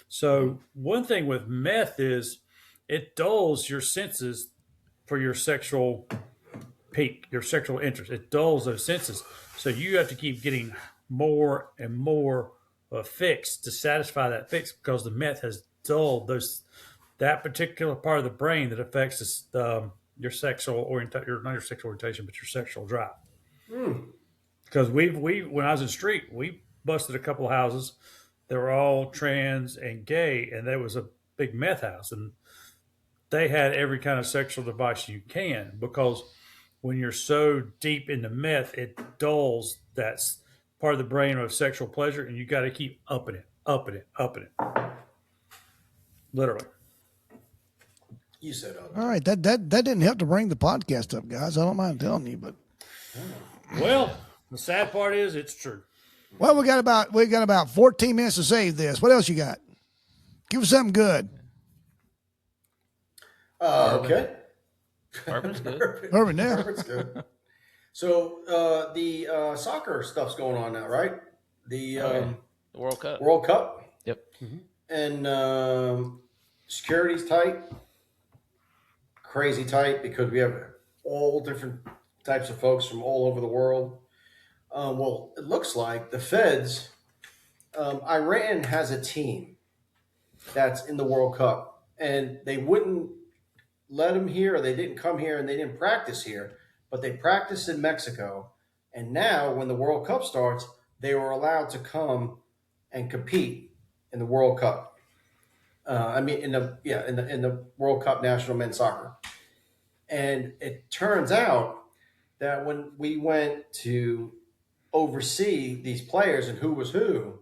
So one thing with meth is it dulls your senses for your sexual peak, your sexual interest. It dulls those senses. So you have to keep getting more and more of a fix to satisfy that fix because the meth has dulled that particular part of the brain that affects your sexual orientation, not your sexual orientation, but your sexual drive. Because when I was in the street, we busted a couple of houses that were all trans and gay, and there was a big meth house, and they had every kind of sexual device you can because when you're so deep into meth, it dulls that part of the brain of sexual pleasure, and you got to keep upping it. Literally. You said All right, that didn't help to bring the podcast up, guys. I don't mind telling you, but Well, the sad part is it's true. well, we got about 14 minutes to save this. What else you got? Give us something good. Okay. Bourbon's good. Urban there. Bourbon's good. So the soccer stuff's going on now, right? The The World Cup. World Cup. Yep. And security's tight, crazy tight, because we have all different types of folks from all over the world. Well, it looks like the feds, Iran has a team that's in the World Cup, and they wouldn't let them here, or they didn't come here, and they didn't practice here, but they practiced in Mexico. And now, when the World Cup starts, they were allowed to come and compete in the World Cup. In the World Cup National Men's Soccer. And it turns out that when we went to oversee these players and who was who,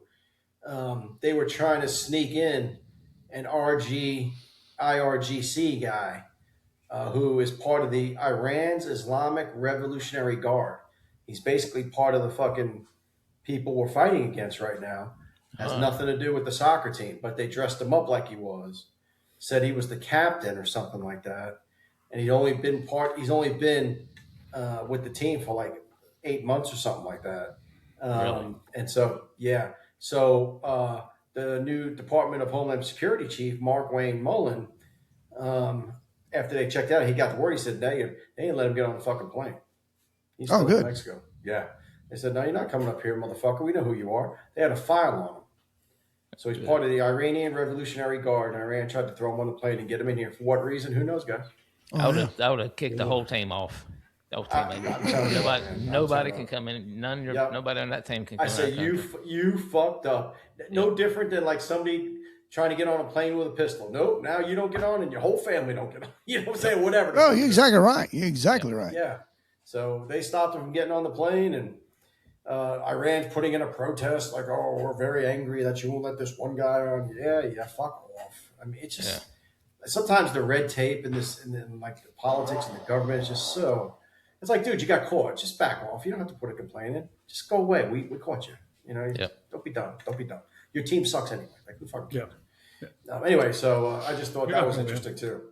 they were trying to sneak in an IRGC guy who is part of the Iran's Islamic Revolutionary Guard. He's basically part of the fucking people we're fighting against right now. Has nothing to do with the soccer team, but they dressed him up like he was. Said he was the captain or something like that, and he's only been with the team for like 8 months or something like that. Really? And so the new Department of Homeland Security chief, Mark Wayne Mullen, after they checked out, he got the word. He said they didn't let him get on the fucking plane. He's still good. in Mexico. Yeah. They said, no, you're not coming up here, motherfucker. We know who you are. They had a file on him. So he's part of the Iranian Revolutionary Guard, and Iran tried to throw him on the plane and get him in here. For what reason? Who knows, guys? I would have kicked the whole team off. The whole team. I'm telling you, man. Nobody can come in. Nobody on that team can come I say in. you fucked up. No different than like somebody trying to get on a plane with a pistol. Nope. Now you don't get on, and your whole family don't get on. You know what I'm saying? Whatever. Oh, you're exactly right. You're exactly right. Yeah. So they stopped him from getting on the plane, and Iran's putting in a protest like, oh, we're very angry that you won't let this one guy on. Yeah, fuck off. I mean, it's just sometimes the red tape and like the politics and the government is just so. It's like, dude, you got caught. Just back off. You don't have to put a complaint in. Just go away. We caught you. You know, don't be dumb. Don't be dumb. Your team sucks anyway. Like, who fucking cares? Anyway, so I just thought that was interesting too.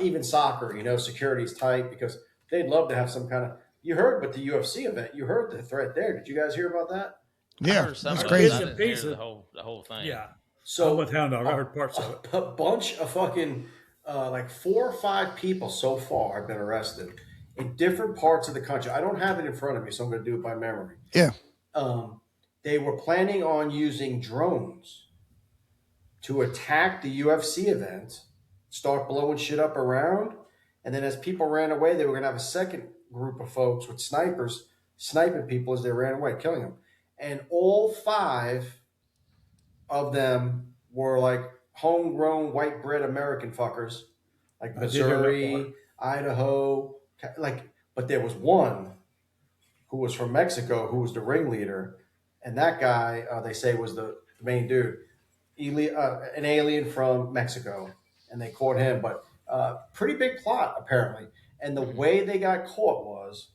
Even soccer, security's tight because they'd love to have some kind of. You heard with the UFC event. You heard the threat there. Did you guys hear about that? Yeah, that's crazy. I didn't hear the whole thing. Yeah. So with Hound Dog, I heard parts of it. A bunch of fucking like 4 or 5 people so far have been arrested in different parts of the country. I don't have it in front of me, so I'm going to do it by memory. Yeah. They were planning on using drones to attack the UFC event, start blowing shit up around, and then as people ran away, they were going to have a second group of folks with snipers sniping people as they ran away, killing them. And all 5 of them were like homegrown, white bread American fuckers, like Missouri, Idaho, but there was one who was from Mexico who was the ringleader, and that guy they say was the main dude, an alien from Mexico, and they caught him. But pretty big plot apparently, and the way they got caught was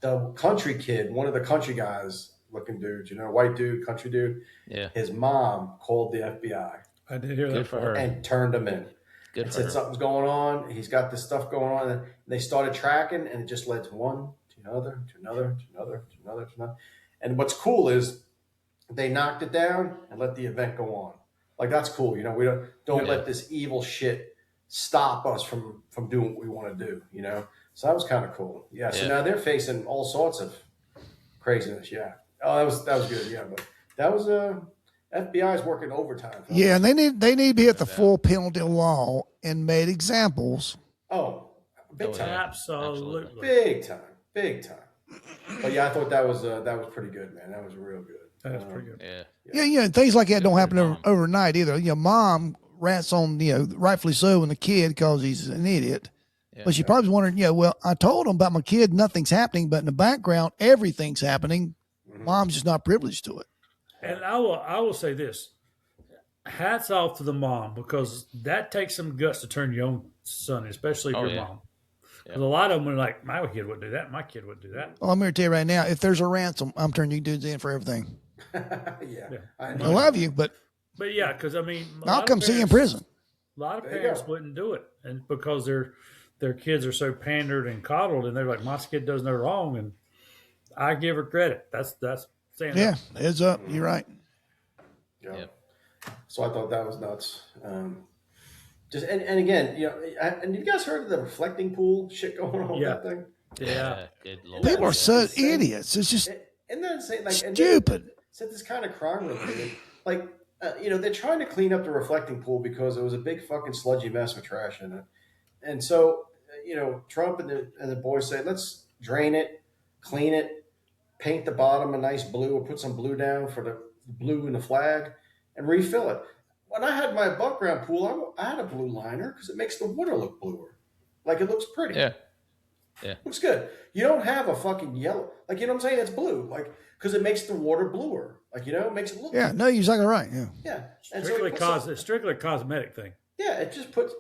the country kid, one of the country guys looking dudes, white dude, country dude. Yeah. His mom called the FBI I did hear Good that for her. and turned him in. Good And for said her. something's going on. He's got this stuff going on. And they started tracking, and it just led to one, to another, to another, to another, to another, to another. And what's cool is they knocked it down and let the event go on. Like, that's cool. We don't let this evil shit stop us from doing what we want to do. So that was kind of cool. Yeah. So now they're facing all sorts of craziness. Yeah. Oh, that was good. Yeah, but that was FBI's working overtime. Fellas. Yeah, and they need to be at the full penalty law and made examples. Oh, big time. Absolutely. Big time. But yeah, I thought that was pretty good, man. That was real good. That's pretty good. Yeah. Yeah, things like that don't happen overnight either. Mom rats on, rightfully so, on the kid because he's an idiot. Yeah. But she probably wondering, well, I told him about my kid, nothing's happening, but in the background, everything's happening. Mom's just not privileged to it. And I will say this: hats off to the mom, because that takes some guts to turn your own son, especially if your mom. Because a lot of them are like, my kid wouldn't do that. My kid wouldn't do that. Well, I'm going to tell you right now, if there's a ransom, I'm turning you dudes in for everything. Yeah. I love you, but yeah, because I'll come see you in prison. A lot of parents wouldn't do it, and because their kids are so pandered and coddled, and they're like, my kid does no wrong, and I give her credit. That's saying Heads up. You're right. Yeah. So I thought that was nuts. And again, and you guys heard of the reflecting pool shit going on with that thing? Yeah. Good Lord. People are so idiots. It's just Isn't that insane? Like, stupid. Said this kind of crime related. Like, they're trying to clean up the reflecting pool because it was a big fucking sludgy mess with trash in it. And so, Trump and the boys say, let's drain it, clean it, paint the bottom a nice blue, or put some blue down for the blue in the flag, and refill it. When I had my above ground pool, I had a blue liner because it makes the water look bluer. Like, it looks pretty. Yeah. Looks good. You don't have a fucking yellow. Like, you know what I'm saying? It's blue. Like, because it makes the water bluer. Like, it makes it look Yeah, good. no, you're exactly right. Yeah. Yeah. And Strictly a cosmetic thing. Yeah, it just puts,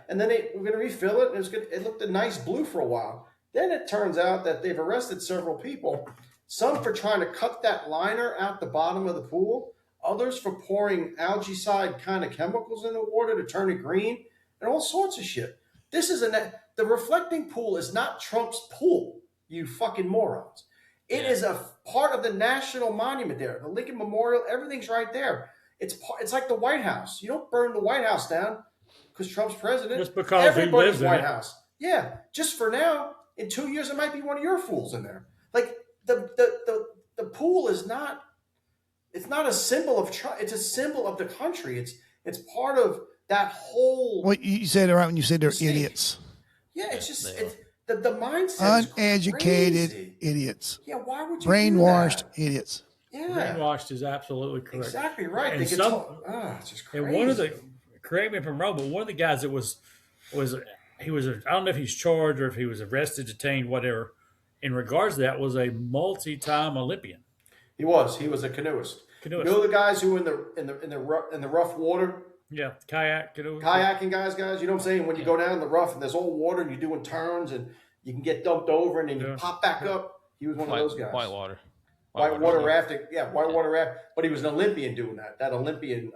and then we're going to refill it, and it looked a nice blue for a while. Then it turns out that they've arrested several people, some for trying to cut that liner out the bottom of the pool, others for pouring algae-side kind of chemicals in the water to turn it green, and all sorts of shit. The reflecting pool is not Trump's pool, you fucking morons. It is a part of the national monument there, the Lincoln Memorial, everything's right there. It's like the White House. You don't burn the White House down because Trump's president. Just because everybody's he lives in White it. House. Yeah, just for now. In 2 years, it might be one of your fools in there. Like the pool is not. It's not a symbol of Trump. It's a symbol of the country. It's part of that whole. Well, you said it right when you said they're idiots. Yeah, it's just the mindset. Uneducated is idiots. Yeah, why would you brainwashed do that? idiots? Yeah, Brainwashed is absolutely correct. Exactly right. And it's just crazy. And one of the, correct me if I'm wrong, but one of the guys that was I don't know if he's charged or if he was arrested, detained, whatever. In regards to that, was a multi-time Olympian. He was a canoeist. You know the guys who in the rough water. Yeah, kayaking guys. You know what I'm saying? When you go down in the rough and there's all water and you're doing turns and you can get dumped over and then you pop back up. He was one of those guys. Whitewater rafting. Yeah, whitewater raft. But he was an Olympian doing that. That Olympian.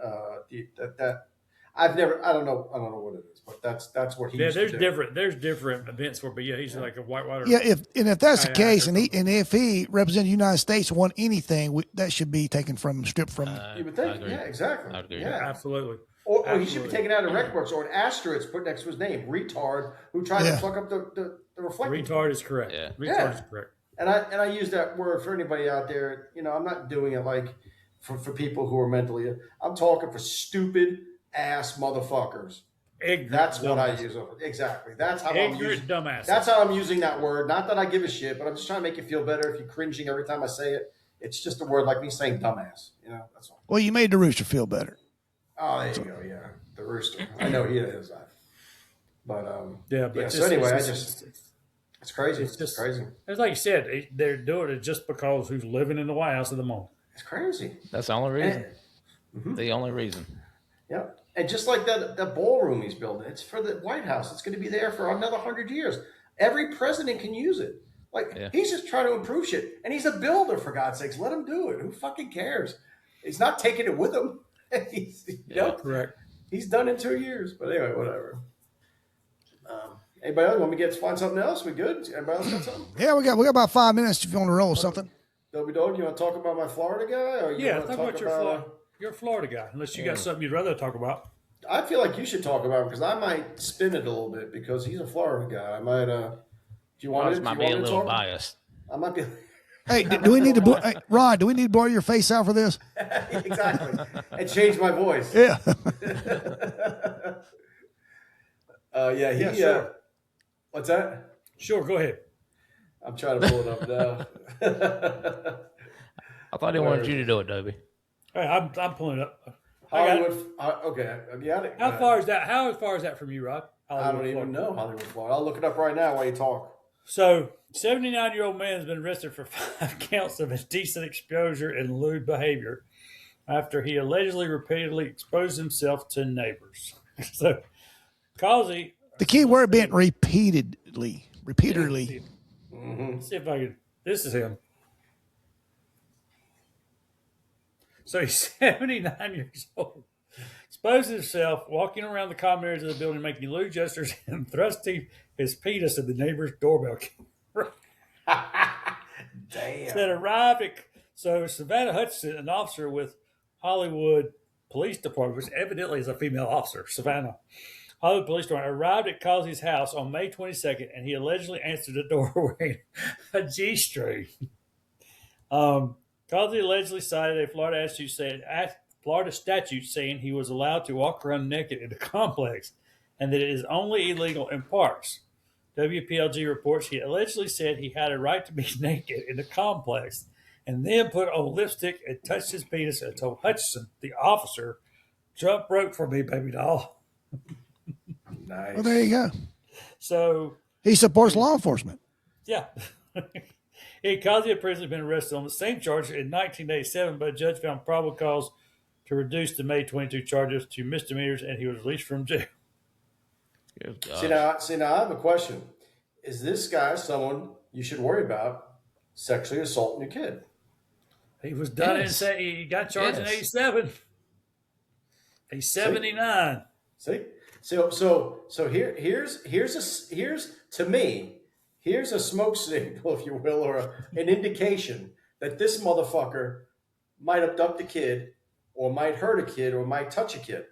I don't know what it is, but that's what he. Yeah, used to do. There's different events for it, but yeah, he's like a whitewater. Yeah, if that's the case, and if he represented the United States, won anything, that should be taken from, stripped from. You would think, yeah, exactly. I agree. Yeah, absolutely. Or he should be taken out of record books, or an asterisk put next to his name, retard, who tried to fuck up the reflecting. Retard is correct. Yeah. Retard is correct. And I use that word for anybody out there. I'm not doing it like for people who are mentally ill. I'm talking for stupid ass motherfuckers. Ignorant That's what I dumbass. use. Exactly. That's how Ignorant I'm using. dumbass. That's how I'm using that word. Not that I give a shit, but I'm just trying to make you feel better. If you're cringing every time I say it, it's just a word like me saying dumbass. That's all. Well, you made the rooster feel better. Oh, there you go. Yeah, the rooster. I know he is that. But yeah. But so anyway, It's crazy. It's just crazy. It's like you said, they're doing it just because who's living in the White House at the moment. It's crazy. That's the only reason. The only reason. Yeah. And just like that ballroom he's building, it's for the White House. It's going to be there for another 100 years. Every president can use it. Like, he's just trying to improve shit. And he's a builder, for God's sakes. Let him do it. Who fucking cares? He's not taking it with him. Correct. He's done in 2 years. But anyway, whatever. Anybody else want me to find something else? We good? Everybody else got something? Yeah, we got about 5 minutes if you want to roll something. Dobie Dog, you want to talk about my Florida guy? Or you want to talk about you're a Florida guy, unless you got something you'd rather talk about. I feel like you should talk about him because I might spin it a little bit because he's a Florida guy. I might. Do you want to? Might be a little biased. I might be. Hey, do we need to, hey, Rod? Do we need to blur your face out for this? Exactly, and change my voice. Yeah. Yeah. Sure. What's that? Sure, go ahead. I'm trying to pull it up now. I thought he wanted you to do it, Dobie. Hey, I'm pulling it up. Hollywood. Okay, I got it. How far is that? How far is that from you, Rod? I don't even know Hollywood, Florida. I'll look it up right now while you talk. So, 79-year-old man has been arrested for 5 counts of indecent exposure and lewd behavior after he allegedly repeatedly exposed himself to neighbors. So, Causey. The key word being repeatedly. Let's see if I can. This is him. So he's 79 years old. Exposed himself, walking around the common areas of the building, making lewd gestures and thrusting his penis at the neighbor's doorbell camera. Damn. That arrived at, so Savannah Hutchinson, an officer with Hollywood Police Department, which evidently is a female officer, Savannah. Hollywood Police Department arrived at Causey's house on May 22nd, and he allegedly answered the door wearing a G-string. Causey allegedly cited a Florida statute saying he was allowed to walk around naked in the complex, and that it is only illegal in parks. WPLG reports he allegedly said he had a right to be naked in the complex, and then put on lipstick and touched his penis and told Hutchinson, the officer, "Jump rope for me, baby doll." Nice. Well, there you go. So he supports law enforcement. Yeah. Causey had previously been arrested on the same charge in 1987, but a judge found probable cause to reduce the May 22 charges to misdemeanors, and he was released from jail. See now, I have a question. Is this guy someone you should worry about sexually assaulting your kid? He was done Yes. he got charged in Yes. 87. He's 79. See? So here's to me, here's a smoke signal, if you will, or an indication that this motherfucker might abduct a kid or might hurt a kid or might touch a kid.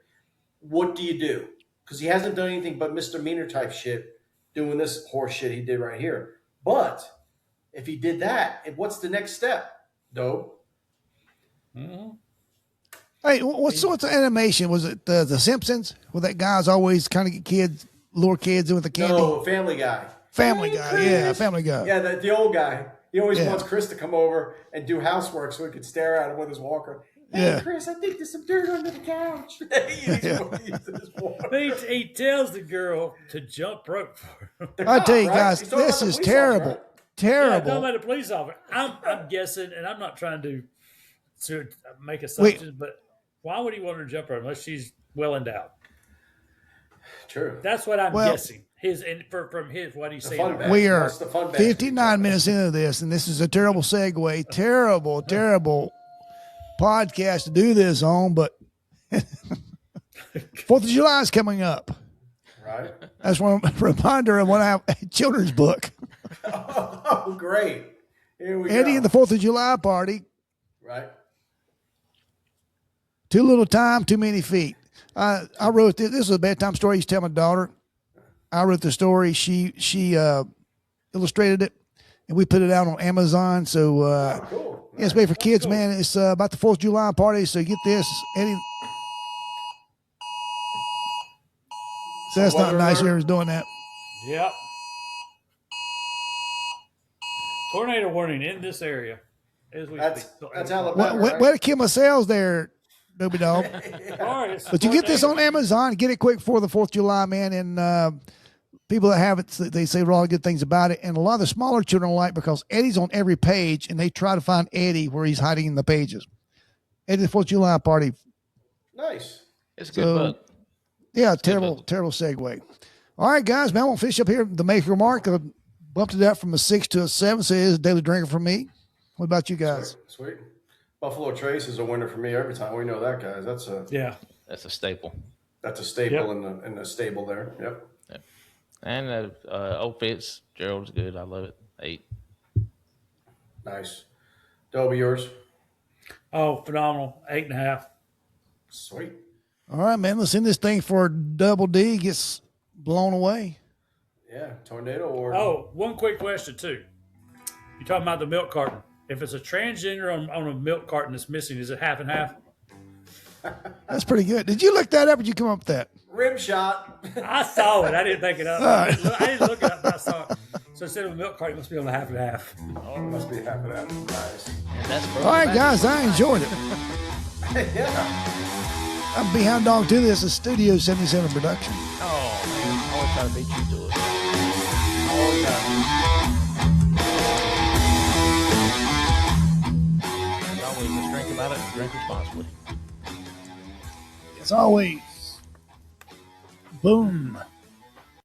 What do you do? Because he hasn't done anything but misdemeanor type shit doing this horse shit he did right here. But if he did that, what's the next step, Dope? Mm-hmm. Hey, what's the animation? Was it the Simpsons? Where that guy's always kind of lure kids in with the candy? No, Family Guy. Family Hey, Guy, Chris. yeah, Family Guy. Yeah, the old guy. He always Yeah. wants Chris to come over and do housework so he could stare at him with his walker. Hey, Yeah. Chris, I think there's some dirt under the couch. He tells the girl to jump rope for him. I tell you Right? guys, He's talking this about the is police terrible. officer, right? Yeah, Terrible. talking about a police officer. I'm guessing, and I'm not trying to make assumptions, but why would he want her to jump rope unless she's well endowed? True. That's what I'm Well- guessing. From his what he's saying. fun about fact. We are That's the fun fact. 59 minutes into this, and this is a terrible segue. Terrible podcast to do this on, but 4th of July is coming up. Right? That's one reminder of when I have a children's book. Oh, great. Here we Eddie go. and the 4th of July party. Right? Too little time, too many feet. I wrote this. This is a bedtime story I used to tell my daughter. I wrote the story. She illustrated it, and we put it out on Amazon. So Cool. yeah, it's made for kids, man. It's about the 4th of July party. So get this, Eddie. So that's not Weather nice. alert. Whoever's doing that. Yep. Tornado warning in this area. As we That's speak. Alabama, Way right? to kill my sales there, Dobie Dog. All right, it's But you get this on tornado. Amazon. Get it quick for the 4th of July, man. And people that have it, they say a lot of good things about it. And a lot of the smaller children like because Eddie's on every page, and they try to find Eddie where he's hiding in the pages. Eddie, the 4th of July party. Nice. It's a good book. Yeah, It's a good terrible book. segue. All right, guys, man, we'll finish up here. The Maker Mark bumped it up from a 6 to a 7, so it is a daily drinker for me. What about you guys? Sweet. Buffalo Trace is a winner for me every time. We know that, guys. That's a That's a staple. staple in the stable there. Yep. And Old Fitzgerald's good. I love it. 8. Nice. Dobie, yours? Oh, phenomenal. 8.5. Sweet. All right, man, let's end this thing before Double D gets blown away. Yeah, tornado or Oh, one quick question too. You're talking about the milk carton. If it's a transgender on a milk carton that's missing, is it half and half? That's pretty good. Did you look that up or did you come up with that? rim shot. I saw it. I didn't think it up. I didn't look it up, but I saw it. So instead of a milk carton, it must be on a half and half. Must be half of that. Nice. And that's All right, guys, I enjoyed it. Yeah. I'm Behind Dog 2. This is Studio 77 production. Oh, man. I always try to beat you to it. As always, just drink about it and drink responsibly. As always, boom.